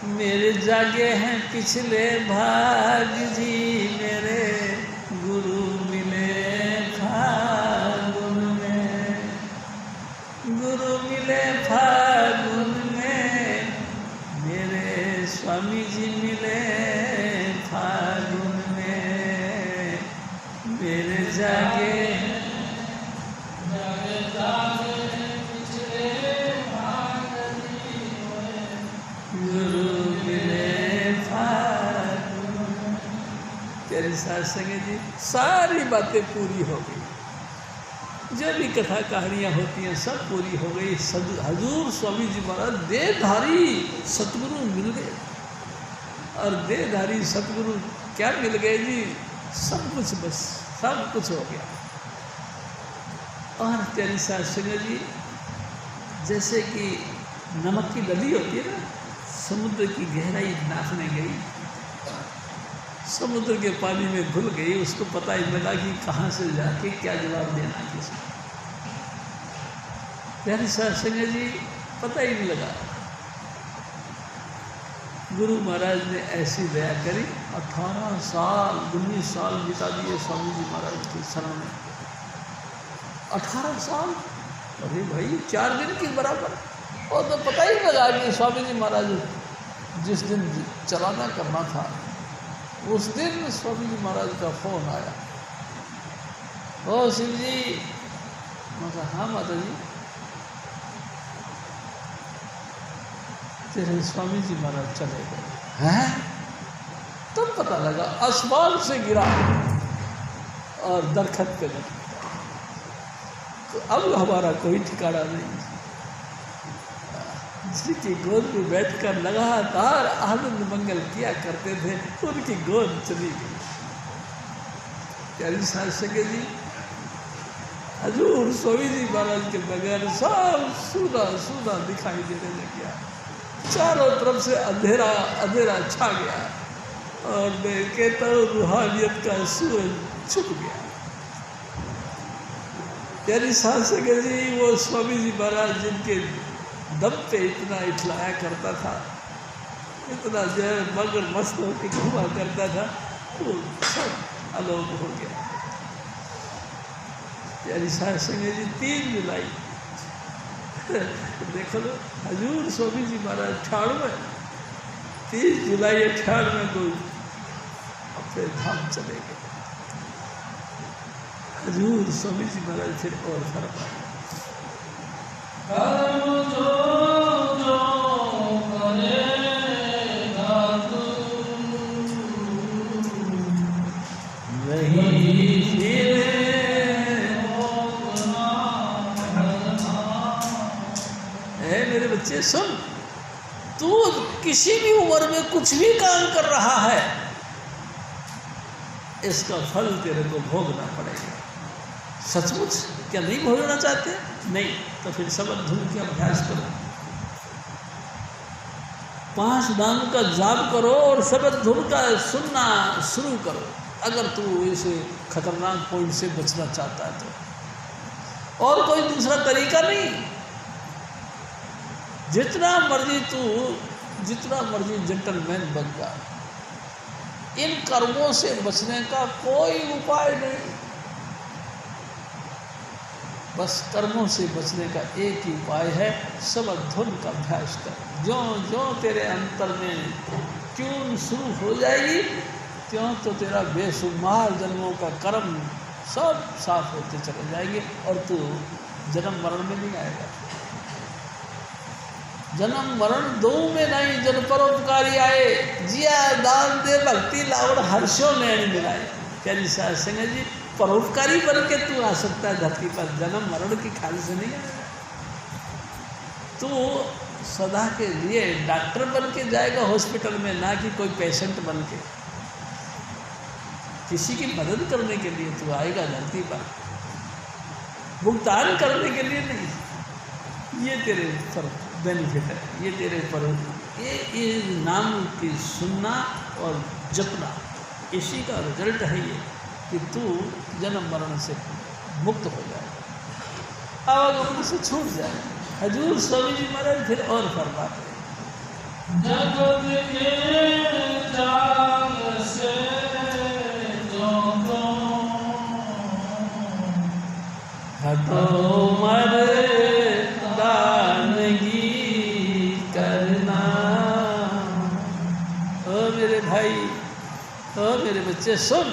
मेरे जागे हैं पिछले भाग जी, मेरे गुरु मिले फागुन में, गुरु मिले फागुन में, मेरे स्वामी जी मिले फागुन में। मेरे जागे प्यारी साध संगत जी, सारी बातें पूरी हो गई। जो भी कथा कहानियाँ होती हैं सब पूरी हो गई। हजूर स्वामी जी महाराज देहधारी सतगुरु मिल गए। और देहधारी सतगुरु क्या मिल गए जी, सब कुछ, बस सब कुछ हो गया। और प्यारी साध संगत जी, जैसे कि नमक की नदी होती है ना, समुद्र की गहराई नापने गई, समुद्र के पानी में घुल गई, उसको पता ही लगा कि कहाँ से जाके क्या जवाब देना किसी। प्यारी साध संगत जी, पता ही नहीं लगा। गुरु महाराज ने ऐसी दया करी, 18 साल 19 साल बिता दिए स्वामी जी महाराज की शरण में। 18 साल, अरे भाई 4 दिन की बराबर। और तो पता ही लगा कि स्वामी जी महाराज जिस दिन चलाना करना था, उस दिन स्वामी जी महाराज का फोन आया, ओ शिव जी। मैं कहा, हाँ माता जी। तेरे स्वामी जी महाराज चले गए हैं? तब पता लगा आसमान से गिरा और दरखत पे लगा। तो अब हमारा कोई ठिकाना नहीं। जिनकी गोद में बैठकर लगातार आनंद मंगल किया करते थे, उनकी गोद चली गई। प्यारी साध संगत जी, हजूर स्वामी जी महाराज के बगैर सब सूना सूना दिखाई देने लग गया। चारों तरफ से अंधेरा अंधेरा छा गया और मैं कहता हूँ रूहानियत का सूरज छुप गया। प्यारी साध संगत जी, वो स्वामी जी महाराज जिनके दम पे इतना इठलाया करता था, इतना जो है मगर मस्त होकर घुमा करता था, वो सब अलोप हो गया। प्यारी साध संगत जी, 3 जुलाई देखो लो, हजूर स्वामी जी महाराज 98, 30 जुलाई 98 को अपने धाम चले गए। हजूर स्वामी जी महाराज फिर और फरमाए, मेरे बच्चे सुन, तू किसी भी उम्र में कुछ भी काम कर रहा है, इसका फल तेरे को भोगना पड़ेगा। सचमुच क्या नहीं भोगना चाहते? नहीं, तो फिर शब्द धुन के अभ्यास करो, 5 नाम का जाप करो और शब्द धुन का सुनना शुरू करो। अगर तू इस खतरनाक पॉइंट से बचना चाहता है तो, और कोई दूसरा तरीका नहीं। जितना मर्जी जेंटलमैन बन जा, इन कर्मों से बचने का कोई उपाय नहीं। बस कर्मों से बचने का एक ही उपाय है, शब्द धुन का अभ्यास कर। जो जो तेरे अंतर में ट्यून शुरू हो जाएगी, त्यों तो तेरा बेशुमार जन्मों का कर्म सब साफ होते चले जाएंगे और तू जन्म मरण में नहीं आएगा। जन्म मरण दो में नहीं, जन परोपकारी आए, जिया दान दे भक्ति लावड़ हर्षों नैन मिलाए। क्या साध संगत जी, परोपकारी बन के तू आ सकता है धरती पर, जन्म मरण की ख्याल से नहीं आएगा। तू सदा के लिए डॉक्टर बन के जाएगा हॉस्पिटल में, ना कि कोई पेशेंट बन के। किसी की मदद करने के लिए तू आएगा धरती पर, भुगतान करने के लिए नहीं। ये तेरे पर बेनिफिट है, ये तेरे पर ये नाम की सुनना और जपना, इसी का रिजल्ट है ये कि तू जन्म मरण से मुक्त हो जाए, आवागमन से छूट जाए। हजूर स्वामी जी महाराज फिर और फरमाते जगत के जाल से हटो मर दानगी करना। ओ मेरे भाई, ओ मेरे बच्चे सुन,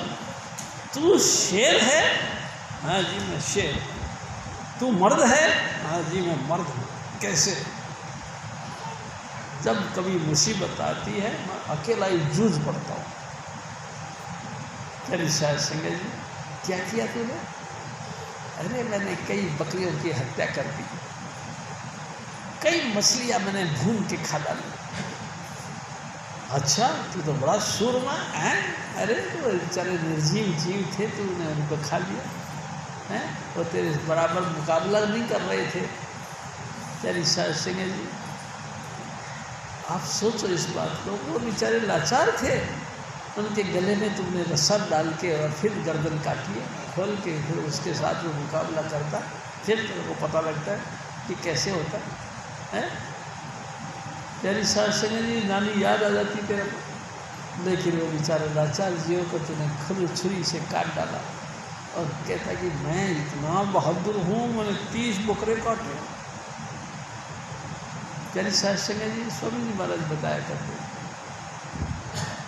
तू शेर है? हाँ जी मैं शेर। तू मर्द है? हाँ जी मैं मर्द हूँ। कैसे? जब कभी मुसीबत आती है मैं अकेला ही जूझ पड़ता हूँ। तेरी शायद संगत जी, क्या किया तूने? अरे मैंने कई बकरियों की हत्या कर दी, कई मछलियाँ मैंने भून के खा डाली। अच्छा, तू तो बड़ा सूरमा है। अरे तो बेचारे निर्जीव जीव थे, तूने उनको खा लिया है। वो तेरे बराबर मुकाबला नहीं कर रहे थे। तेरी सास सिंह जी, आप सोचो इस बात को, वो बेचारे लाचार थे, उनके गले में तुमने रस्सा डाल के और फिर गर्दन काटी है, खोल के, फिर उसके साथ वो मुकाबला करता, फिर तेरे को पता लगता है कि कैसे होता है। तेरी सास सिंह जी, नानी याद आ जाती तेरे को, लेकिन वो बेचारे लाचार जीवों को तूने खुद छुरी से काट डाला और कहता कि मैं इतना बहादुर हूँ, मैंने 30 बकरे काटे। तेरी सास सिंह जी, स्वामी जी महाराज बताया करते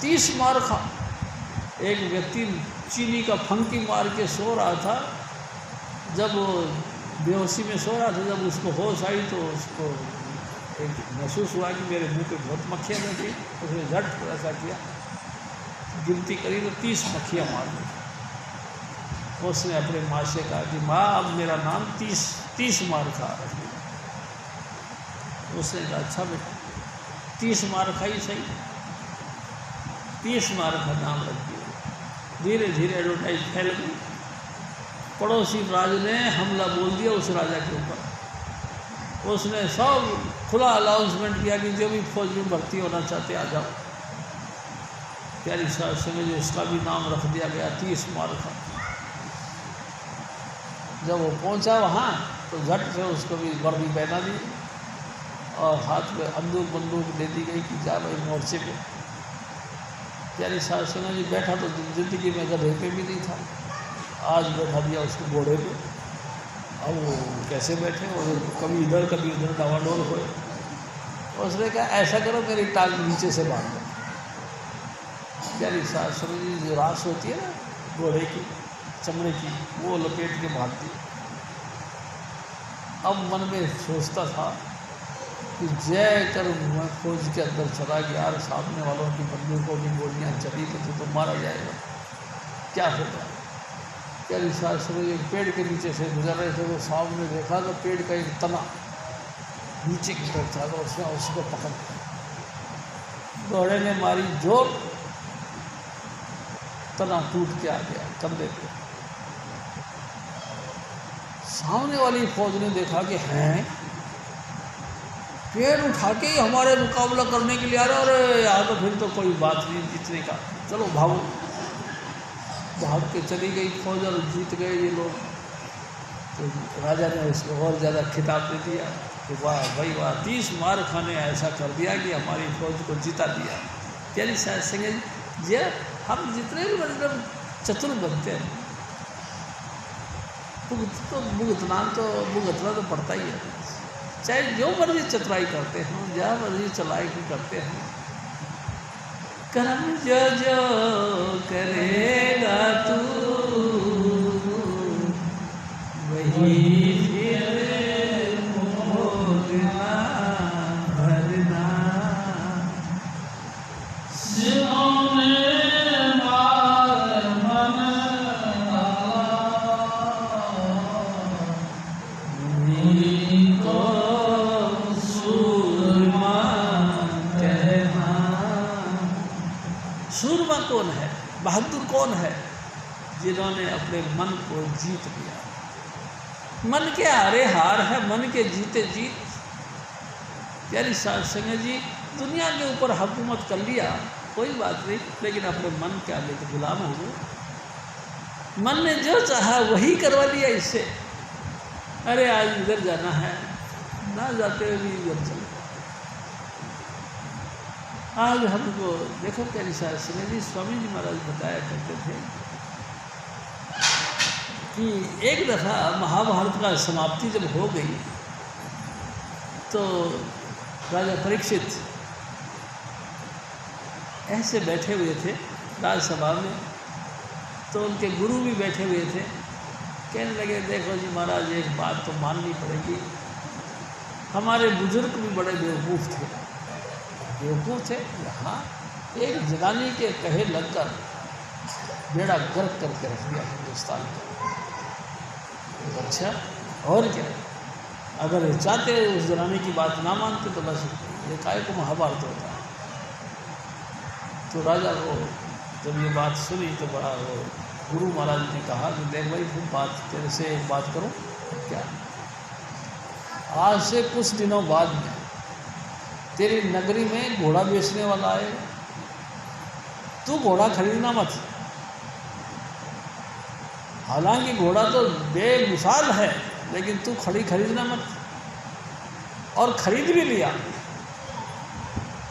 30 मार खा। एक व्यक्ति चीनी का फंकी मार के सो रहा था, जब वो बेहोशी में सो रहा था, जब उसको होश आई तो उसको एक महसूस हुआ कि मेरे मुंह पे बहुत मक्खियाँ बैठी। उसने झट ऐसा किया, गिनती करी तो 30 मक्खियाँ मार दी। उसने अपने माँ से कहा कि माँ अब मेरा नाम 30 मार खा रही। उसने कहा अच्छा बेटा 30 मार खाई सही, 30 मार का नाम रख दिया। धीरे धीरे एडवर्टाइज फैल गई, पड़ोसी राज ने हमला बोल दिया उस राजा के ऊपर। उसने सब खुला अनाउंसमेंट किया कि जो भी फौज में भर्ती होना चाहते आ जाओ। प्यारी सास में जो उसका भी नाम रख दिया गया 30 मार का। जब वो पहुंचा वहाँ तो झट से उसको भी वर्दी पहना दी और हाथ में बंदूक दे दी गई कि जा भाई मोर्चे पे। प्यारी सास जी, बैठा तो ज़िंदगी में गधे पे भी नहीं था, आज बैठा दिया उसको घोड़े पे। अब वो कैसे बैठे, और कभी इधर कभी उधर डावाडोल हुए। उसने कहा ऐसा करो मेरी टांग नीचे से बांध दो। प्यारी सास जी, जो रास होती है ना घोड़े की चमड़े की, वो लपेट के बांध दी। अब मन में सोचता था कि जय कर मैं फौज के अंदर चला गया, यार सामने वालों की बंदूकों की गोलियाँ चली तो मारा जाएगा, क्या होगा। क्या रिसार्च एक पेड़ के नीचे से गुजर रहे थे, वो सामने देखा तो पेड़ का एक तना नीचे की तरफ था, तो उसने उसको पकड़ घोड़े ने मारी जोर, तना टूट के आ गया कंधे पे। सामने वाली फौज ने देखा कि हैं, पेड़ उठा के ही हमारे मुकाबला करने के लिए आ रहे, और यहाँ तो फिर तो कोई बात नहीं जीतने का, चलो भागो। भाग के चली गई फौज और जीत गए ये लोग। तो राजा ने उसको और ज़्यादा खिताब दे दिया कि वाह भाई वाह, 30 मार खाने ऐसा कर दिया कि हमारी फौज को जिता दिया। प्यारी साहब सिंह जी, हम जितने भी मतलब चतुर बनते हैं, भुगतना तो पड़ता ही है, चाहे जो मर्जी चतुराई करते हैं, जहाँ मर्जी चलाई करते हैं। कर्म जो जो करेगा तू वही फिर भोगना भरना। सूरमा कौन है, बहादुर कौन है? जिन्होंने अपने मन को जीत लिया। मन के हारे हार है, मन के जीते जीत। प्यारी साध संगत जी, दुनिया के ऊपर हुकूमत कर लिया कोई बात नहीं, लेकिन अपने मन के आगे तो गुलाम हो गए। मन ने जो चाहा वही करवा लिया इससे। अरे आज इधर जाना है, ना जाते हुए भी इधर चले। आज हमको देखो प्यारी साध संगत जी, स्वामी जी महाराज बताया करते थे कि एक दफ़ा महाभारत का समाप्ति जब हो गई तो राजा परीक्षित ऐसे बैठे हुए थे राजसभा में, तो उनके गुरु भी बैठे हुए थे। कहने लगे, देखो जी महाराज, एक बात तो माननी पड़ेगी, हमारे बुजुर्ग भी बड़े बेवकूफ़ थे। बेवकूफ़ थे, यहाँ एक जनानी के कहे लगकर बेड़ा गर्क करके रख दिया हिंदुस्तान का। अच्छा, और क्या, अगर चाहते उस जनानी की बात ना मानते तो बस ये काय को महाभारत होता। तो राजा को जब ये बात सुनी तो बड़ा वो गुरु महाराज ने कहा कि देख भाई, तुम बात, तेरे से एक बात करो क्या, आज से कुछ दिनों बाद में तेरी नगरी में घोड़ा बेचने वाला आएगा, तू घोड़ा खरीदना मत। हालांकि घोड़ा तो बेमिसाल है, लेकिन तू खरीदना मत। और खरीद भी लिया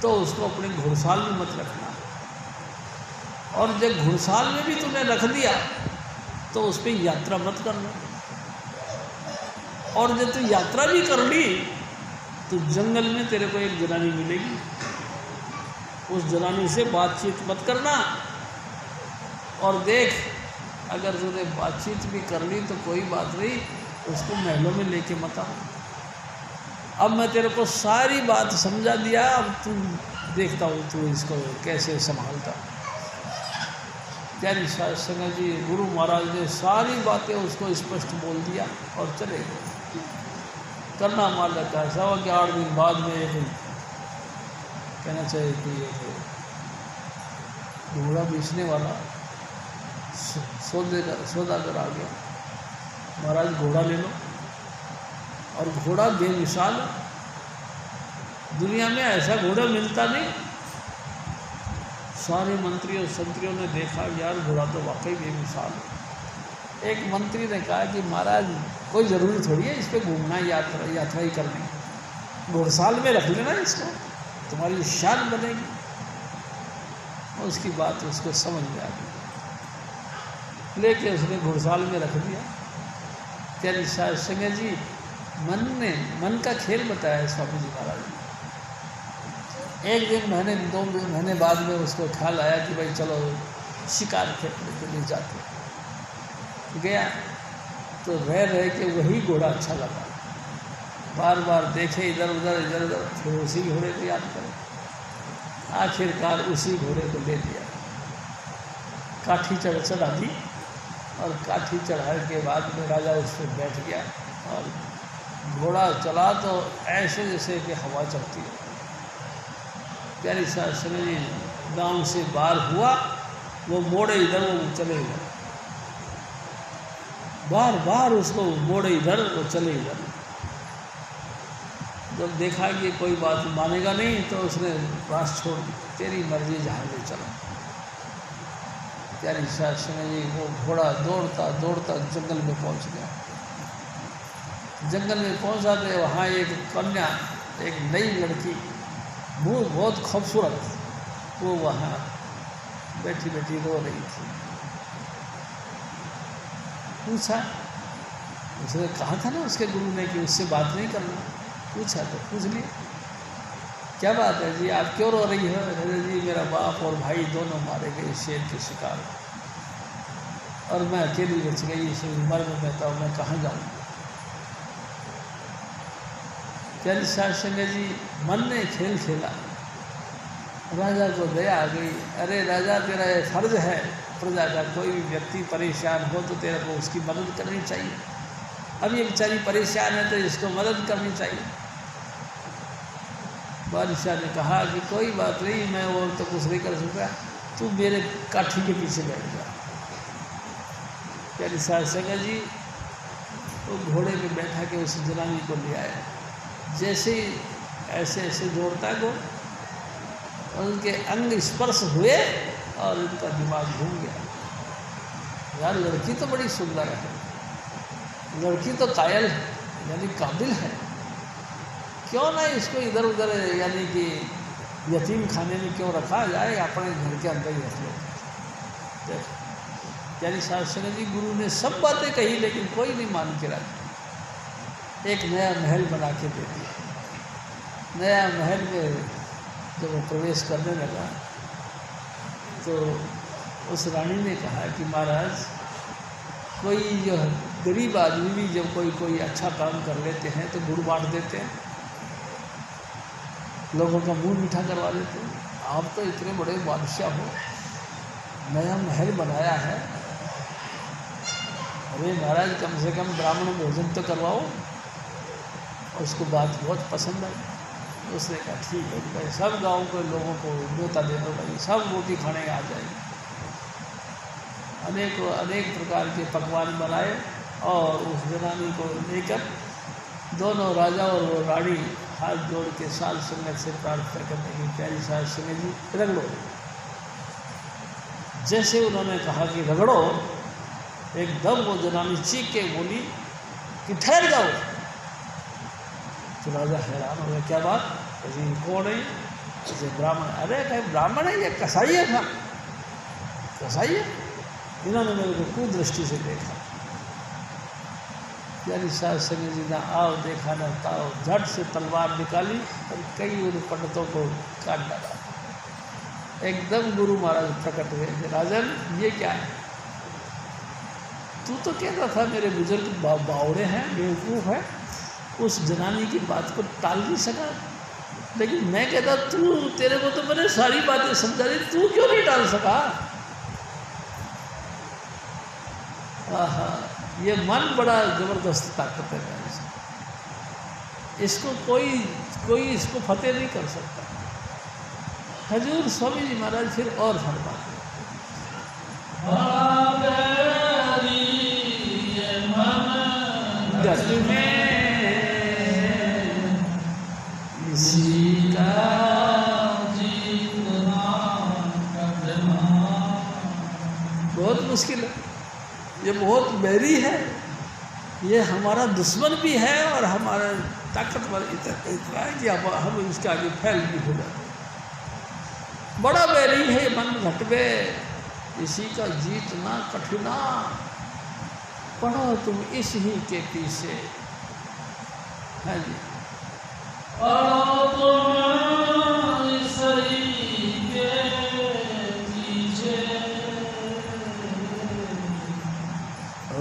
तो उसको अपने घुड़साल में मत रखना। और जब घुड़साल में भी तूने रख दिया तो उस पर यात्रा मत करना। और जब तू यात्रा भी कर ली तो जंगल में तेरे को एक जनानी मिलेगी, उस जनानी से बातचीत मत करना। और देख, अगर तूने बातचीत भी कर ली तो कोई बात नहीं, उसको महलों में लेके मत आ। अब मैं तेरे को सारी बात समझा दिया, अब तू देखता हूँ तू इसको कैसे संभालता। प्यारी साध संगत जी, गुरु महाराज ने सारी बातें उसको स्पष्ट बोल दिया और चले गए। करना मालक का 8 दिन बाद में एक कहना चाहिए कि घोड़ा बेचने वाला सौदागर आ गया। महाराज घोड़ा ले लो। और घोड़ा बेमिसाल, दुनिया में ऐसा घोड़ा मिलता नहीं। सारे मंत्रियों संतरियों ने देखा, यार घोड़ा तो वाकई बेमिसाल है। एक मंत्री ने कहा कि महाराज, कोई ज़रूरी थोड़ी है इस पर घूमना, यात्रा ही करनी, घोड़साल में रख लेना इसको, तुम्हारी शान बनेगी। और उसकी बात उसको समझ में आ गई, लेके उसने घोड़साल में रख दिया। प्यारी साध संगत जी, मन का खेल बताया स्वामी जी महाराज ने। एक दिन 2 महीने बाद में उसको ख्याल आया कि भाई चलो शिकार खेलने के लिए जाते। गया तो रह के वही घोड़ा अच्छा लगा, बार बार देखे इधर उधर, फिर उसी घोड़े को याद करे। आखिरकार उसी घोड़े को ले दिया, काठी चढ़ा दी। और काठी चढ़ाने के बाद में राजा उस पर बैठ गया और घोड़ा चला तो ऐसे जैसे कि हवा चलती है। प्यारी साहब समय जी गाँव से बाहर हुआ, वो मोड़े इधर, वो चले इधर, बार बार उसको मोड़े इधर, वो चले इधर। जब देखा कि कोई बात मानेगा नहीं तो उसने रास छोड़ दी, तेरी मर्जी जहाँ ले चलो। प्यारी साहब समय जी वो घोड़ा दौड़ता दौड़ता जंगल में पहुँच गया। जंगल में पहुँचा तो वहाँ एक कन्या, एक नई लड़की, मुँह बहुत खूबसूरत, वो वहाँ बैठी बैठी रो रही थी। पूछा, उसने कहा था ना उसके गुरु ने कि उससे बात नहीं करना। पूछा तो पूछ लिया, क्या बात है जी, आप क्यों रो रही हो? अरे जी मेरा बाप और भाई दोनों मारे गए शेर के शिकार, और मैं अकेली बच गई इस उम्र में, मैं कहाँ जाऊँ? प्यारी साहब संगे जी मन ने खेल खेला, राजा को दया आ गई। अरे राजा, तेरा ये फर्ज है, प्रजा का कोई भी व्यक्ति परेशान हो तो तेरे को उसकी मदद करनी चाहिए। अब ये बेचारी परेशान है तो इसको मदद करनी चाहिए। बादशाह ने कहा कि कोई बात नहीं, मैं और तो कुछ नहीं कर सकता, तू मेरे काठी के पीछे बैठ जा। प्यारी साहब संगे जी वो घोड़े में बैठा के उस जनानी को ले आया। जैसे ऐसे ऐसे जोड़ता को उनके अंग स्पर्श हुए और उनका दिमाग घूम गया। यार लड़की तो बड़ी सुंदर है, लड़की तो कायल यानी काबिल है, क्यों ना इसको इधर उधर यानी कि यतीम खाने में क्यों रखा जाए, अपने घर के अंदर ही रख लो। प्यारी साहब संगे जी गुरु ने सब बातें कही लेकिन कोई नहीं मान के राजी। एक नया महल बना के दे दिया। नया महल में जब वो प्रवेश करने लगा तो उस रानी ने कहा कि महाराज, कोई जो गरीब आदमी भी जब कोई अच्छा काम कर लेते हैं तो गुड़ बांट देते हैं, लोगों का मुंह मीठा करवा देते हैं। आप तो इतने बड़े बादशाह हो, नया महल बनाया है, अरे महाराज कम से कम ब्राह्मण भोजन तो करवाओ। उसको बात बहुत पसंद आई। उसने कहा ठीक है भाई, सब गांव के लोगों को न्योता दे दो भाई, सब रोटी खाने आ जाएंगे। अनेक प्रकार के पकवान बनाए और उस जनानी को लेकर दोनों राजा और वो रानी हाथ जोड़ के साल संगत से प्रार्थना करने की। प्यारी साहब संगे जी रगड़ो, जैसे उन्होंने कहा कि रगड़ो, एकदम वो जनानी चीख के बोली कि ठहर जाओ। तो राजा हैरान हो गया, क्या बात? अजी कौन है? जैसे ब्राह्मण। अरे कहीं ब्राह्मण है, ये कसाई है था, कसाई है। इन्होंने मेरे को कुदृष्टि से देखा। प्यारी साहब संगे जी ना आओ देखा ना ताओ, झट से तलवार निकाली और कई उन पंडितों को काट डाला। एकदम गुरु महाराज प्रकट हुए, राजन ये क्या है? तू तो कहता था मेरे बुजुर्ग बावड़े हैं, बेवकूफ़ है, उस जनानी की बात को टाल नहीं सका, लेकिन मैं कहता तेरे को तो मैंने सारी बातें समझा दी, तू क्यों नहीं टाल सका? आहा, ये मन बड़ा ज़बरदस्त ताकत है, इसको कोई इसको फतेह नहीं कर सकता। हजूर स्वामी जी महाराज फिर और फरमाते बहुत मुश्किल है, ये बहुत बैरी है, ये हमारा दुश्मन भी है और हमारा ताकतवर इतना है कि अब हम इसके आगे फैल भी हो जाते। बड़ा बैरी है मन घटवे, इसी का जीतना कठिना, पढ़ो तुम इस ही के पीछे। है जी, पढ़ो तुम इस ही के पीछे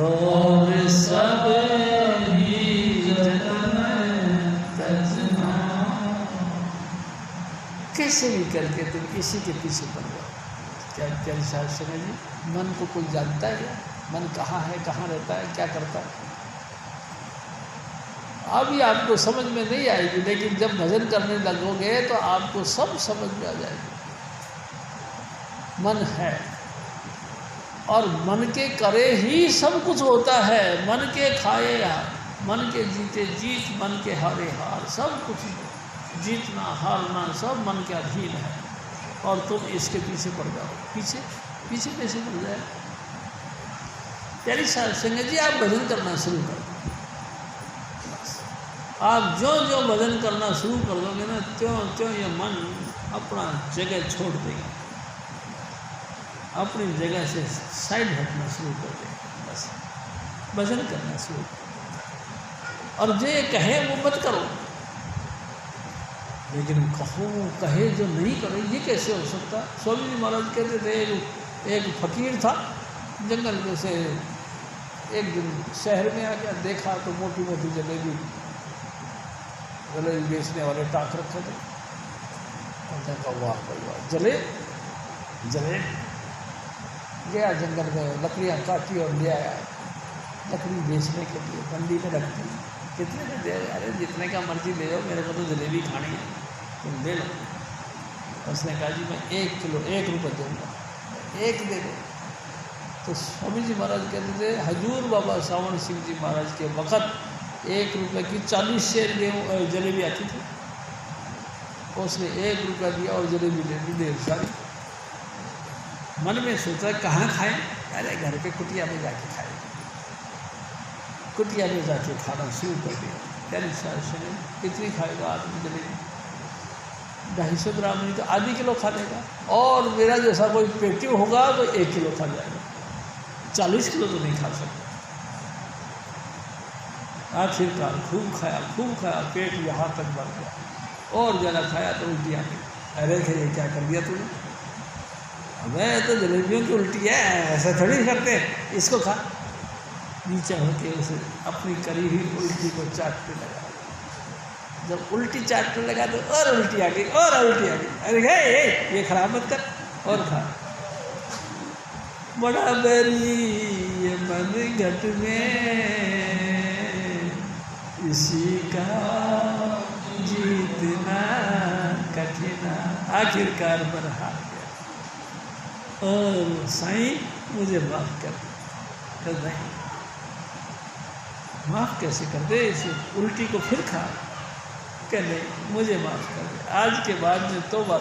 और सब ही जतन तजना। कैसे भी करके तुम इसी के पीछे पड़ जाओ। क्या प्यारी साहब समय जी, मन को कोई जानता है? मन कहाँ है, कहाँ रहता है, क्या करता है? अभी आपको समझ में नहीं आएगी, लेकिन जब भजन करने लगोगे तो आपको सब समझ में आ जाएगी। मन है और मन के करे ही सब कुछ होता है। मन के खाए हार, मन के जीते जीत, मन के हारे हार। सब कुछ जीतना हारना सब मन के अधीन है और तुम इसके पीछे पड़ जाओ। पीछे पीछे कैसे पड़ जाए? प्यारी संगत जी, आप भजन करना शुरू कर दो। आप जो जो भजन करना शुरू कर दोगे ना, त्यों त्यों ये मन अपना जगह छोड़ देगा, अपनी जगह से साइड हटना शुरू कर देगा। बस भजन करना शुरू कर। और जो ये कहे वो मत करो, लेकिन कहे जो नहीं करो, ये कैसे हो सकता? स्वामी जी महाराज कहते थे, एक फकीर था जंगल में से, एक दिन शहर में आ गया, देखा तो मोटी मोटी जलेबी बेचने वाले टाक रखे थे। कहा वाह भाई वाह, जले गया जंगल में, लकड़ियाँ काटी और ले आया लकड़ी बेचने के लिए। मंडी में रखती, कितने में दे? अरे जितने का मर्जी ले जाओ, मेरे को तो जलेबी खानी है, तुम ले लो। उसने कहा जी मैं 1 किलो 1 रुपये दूँगा, 1 दे दो। तो स्वामी जी महाराज कहते थे, हजूर बाबा सावन सिंह जी महाराज के वक़्त 1 रुपये की 40 शेर जलेबी आती थी। उसने 1 रुपया दिया और जलेबी ले ली ढेर सारी। मन में सोचा कहाँ खाएं? अरे घर पे कुटिया में जाके खाए। कुटिया में जाके खाना शुरू कर दिया। प्यारी साल से कितनी खाएगा आदमी जलेबी? 250 ग्राम नहीं तो आधी किलो खा लेगा। और मेरा जैसा कोई पेटी होगा तो 1 किलो खा जाएगा, 40 किलो तो नहीं खा सकता। आखिरकार खूब खाया, पेट यहाँ तक भर गया। और ज़्यादा खाया तो उल्टी आ गई। अरे ये क्या कर दिया तूने? मैं तो जलेबियों की उल्टी है, ऐसा थोड़ी करते, इसको खा। नीचे होके उसे अपनी करी हुई उल्टी को चाटने लगा। जब उल्टी चाटने लगा तो और उल्टी आ गई, और उल्टी आ गई। अरे ये खराब मत कर, और खा। बड़ा बैरी ये मन घट में, इसी का जीतना कठिना। आखिरकार पर हार गया और साईं मुझे माफ़ कर नहीं। माफ़ कैसे कर दे? इस उल्टी को फिर खा। कह नहीं, मुझे माफ़ कर दे। आज के बाद में तौबा,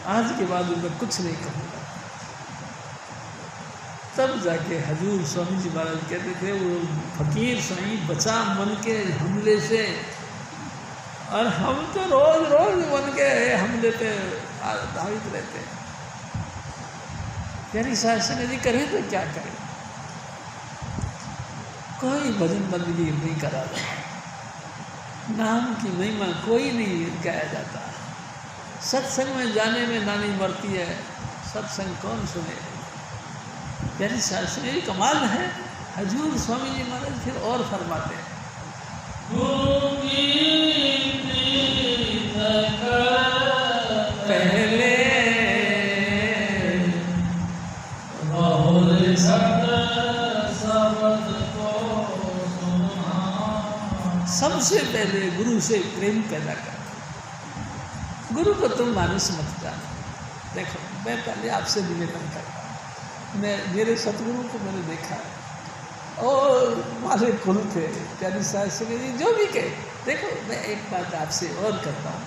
आज के बाद मैं कुछ नहीं कहूँगा। तब जाके हजूर स्वामी जी महाराज कहते थे, वो फकीर साईं बचा मन के हमले से, और हम तो रोज रोज मन के हमले पे धावित रहते हैं। यानी शासन यदि करें तो क्या करें? कोई भजन बंदगी नहीं करा जाता, नाम की महिमा कोई नहीं गाया जाता। सत्संग में जाने में नानी मरती है, सत्संग कौन सुने? यानी शासन ये कमाल है। हजूर स्वामी जी महाराज फिर और फरमाते हैं, पहले सबसे पहले गुरु से प्रेम पैदा कर। गुरु को तुम मानुष मत जानो। देखो, मैं पहले आपसे निवेदन करता हूँ, मेरे सतगुरु को मैंने देखा है, और हमारे कुल थे, प्यारी साहब से जो भी कहे। देखो, मैं एक बात आपसे और करता हूँ,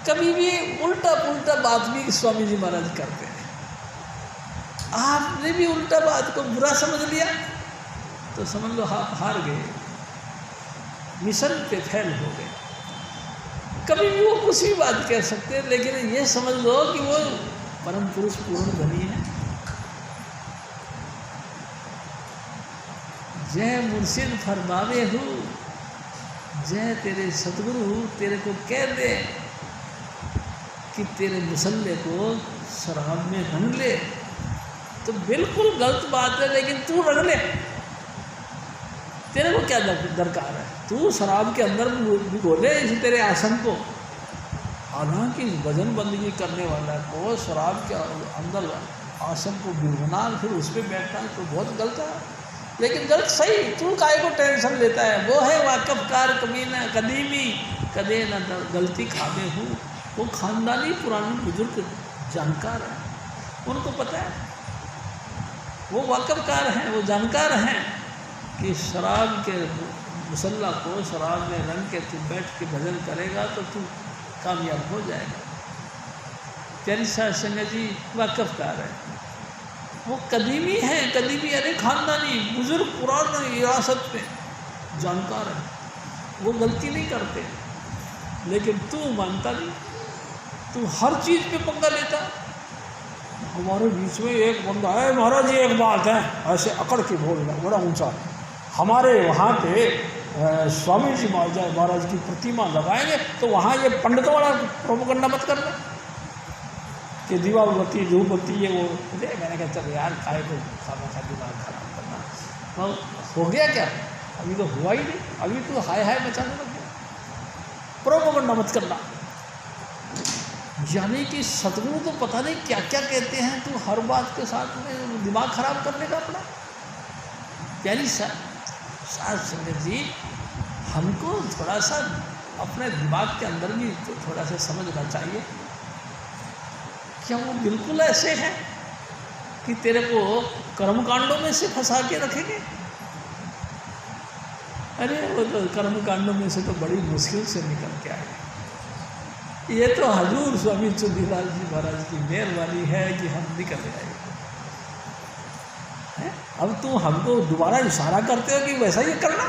कभी भी उल्टा पुल्टा बात भी स्वामी जी महाराज करते हैं। आपने भी उल्टा बात को बुरा समझ लिया तो समझ लो आप हार गए, मिशन पे फेल हो गए। कभी भी वो कुछ भी बात कह सकते हैं, लेकिन ये समझ लो कि वो परम पुरुष पूर्ण धनी है। जय मुर्शिद फरमावे हूँ, जय तेरे सतगुरु तेरे को कह दे कि तेरे मुसल्ले को शराब में रंग ले, तो बिल्कुल गलत बात है, लेकिन तू रंग ले। तेरे को क्या दरकार है? तू शराब के अंदर भिगोले इसी तेरे आसन को। हालांकि भजन बंदगी करने वाला को शराब के अंदर आसन को भिगोना, फिर उस पर बैठना तो बहुत गलत है। लेकिन गलत सही, तू काहे को टेंशन लेता है? वो है वाकफकार कमीना कदीमी कदे न गलती खाबे हूँ। वो ख़ानदानी पुराने बुजुर्ग जानकार हैं, उनको पता है, वो वाकफकार हैं, वो जानकार हैं कि शराब के मुसल्ला को शराब में रंग के तू बैठ के भजन करेगा तो तू कामयाब हो जाएगा। प्यारी साहब संगत जी वाकफकार है, वो कदीमी है, कदीमी यानी ख़ानदानी बुजुर्ग पुरानी विरासत में जानकार है, वो गलती नहीं करते। लेकिन तू मानता नहीं, तू हर चीज़ पे पंगा लेता। हमारे बीच में एक बंदा है, महाराज जी एक बात है, ऐसे अकड़ के बोल रहा बड़ा ऊंचा, हमारे वहाँ पे स्वामी जी महाराज की प्रतिमा लगाएंगे तो वहाँ ये पंडितों वाला प्रोपगंडा मत करना कि दीवाबत्ती धूपबत्ती ये वो दे। मैंने कहा चल यार खाए को खाना खा दिमाग खराब करना, तो हो गया क्या? अभी तो हुआ ही नहीं, अभी तो हाय हाय मचाने लग गया। प्रोपगंडा मत करना। यानी कि सतगुरु तो पता नहीं क्या क्या कहते हैं, तू हर बात के साथ में दिमाग खराब करने का अपना। प्यारी साथ संगत जी, हमको थोड़ा सा अपने दिमाग के अंदर भी तो थोड़ा सा समझना चाहिए। क्या वो बिल्कुल ऐसे हैं कि तेरे को कर्मकांडों में से फंसा के रखेंगे? अरे वो तो कर्मकांडों में से तो बड़ी मुश्किल से निकल के आए। ये तो हजूर स्वामी चुंदीलाल जी महाराज की मेहरबानी है कि हम निकल आए। अब तुम हमको दोबारा इशारा करते हो कि वैसा ही करना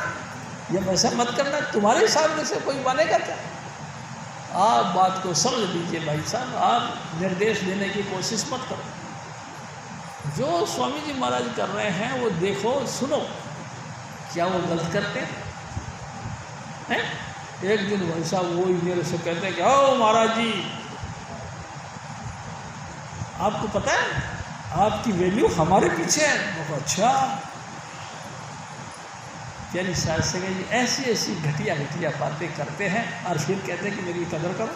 या वैसा मत करना, तुम्हारे सामने से कोई मानेगा क्या? आप बात को समझ लीजिए भाई साहब, आप निर्देश देने की कोशिश मत करो। जो स्वामी जी महाराज कर रहे हैं वो देखो सुनो, क्या वो गलत करते हैं? एक दिन भाई साहब वो ही मेरे से कहते हैं कि आओ महाराज जी, आपको पता है आपकी वैल्यू हमारे पीछे है। बहुत अच्छा। यानी शायद से जी ऐसी ऐसी घटिया घटिया बातें करते हैं और फिर कहते हैं कि मेरी कदर करो।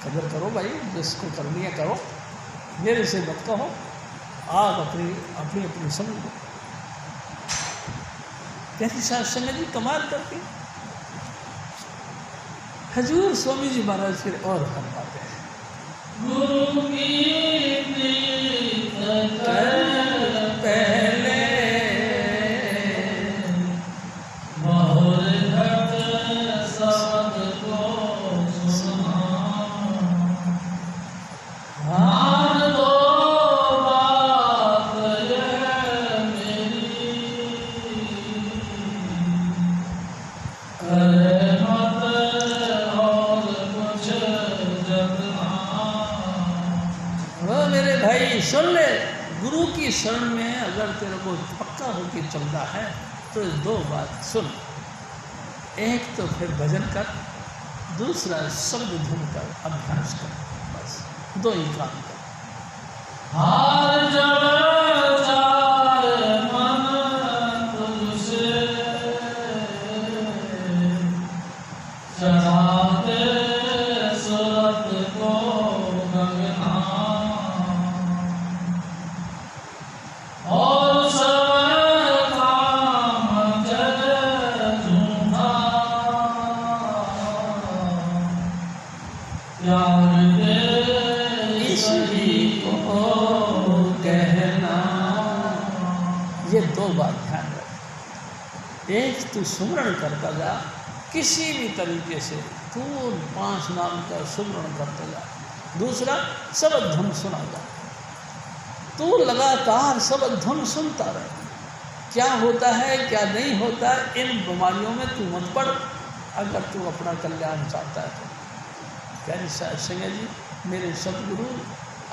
कदर करो भाई, जिसको करनी है करो, मेरे से मत कहो, आप अपनी अपनी अपनी समझ लो। कहती शायद संगत जी कमाल करती। हजूर स्वामी जी महाराज फिर और फरमाते हैं, गुरु की पहले सुन ले, गुरु की शरण में अगर तेरे को पक्का होकर चलता है तो दो बात सुन। एक तो फिर भजन कर, दूसरा शब्द धुन कर अभ्यास कर, बस दो ही काम कर। हार मन तुझसे चढ़ाते सूरत को गगना, ये दो बात ध्यान रख। एक तू सुमरण करता जा, किसी भी तरीके से तू 5 नाम का सुमरण करता जा। दूसरा शब्द धुन सुना जा, तू लगातार शब्द धुन सुनता रहे। क्या होता है क्या नहीं होता, इन बीमारियों में तू मत पड़ अगर तू अपना कल्याण चाहता है तो। प्यारी साहब संगत जी, मेरे सतगुरु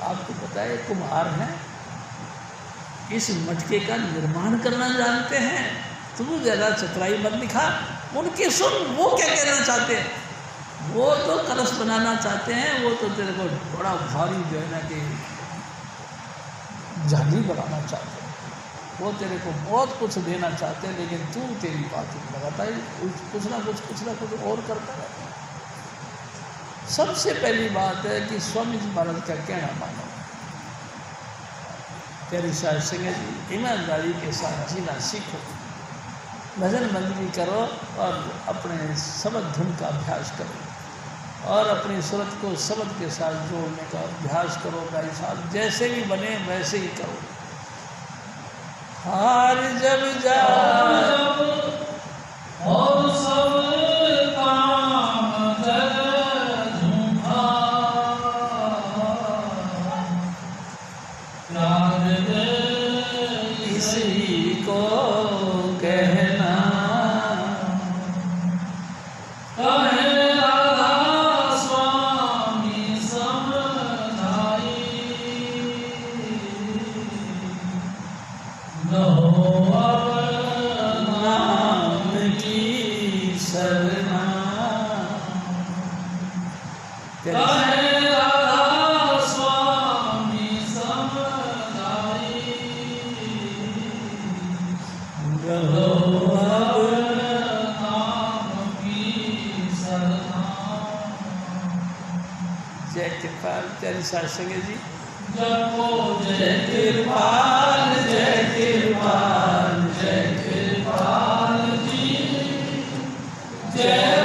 आपको पता है कुम्हार हैं, इस मटके का निर्माण करना जानते हैं। तू ज़्यादा चतुराई मत दिखा, उनके सुन वो क्या कहना चाहते हैं। वो तो कलश बनाना चाहते हैं, वो तो तेरे को बड़ा भारी जो है ना कि जाली बनाना चाहते हैं, वो तेरे को बहुत कुछ देना चाहते हैं, लेकिन तू तेरी बात लगाता है कुछ ना कुछ और करता रहता है। सबसे पहली बात है कि स्वामी जी महाराज का कहना मानो। प्यारी साध संगत जी, ईमानदारी के साथ जीना सीखो, भजन बंदगी करो और अपने शब्द धुन का अभ्यास करो और अपनी सूरत को शब्द के साथ जोड़ने का अभ्यास करो। भाई साहब, जैसे भी बने वैसे ही करो। हार जब जा और सब काम जग झूठा, त्याग दे इसी को कहना, कहे राधा स्वामी समझाई, लो अब नाम की सरना। कहे राधा स्वामी समझाई, रहो अब नाम की सरना। जय कृपाल प्यारी साध संगत जी। जपो जय जय कृपाल, जय कृपाल, जय कृपाल जी, जय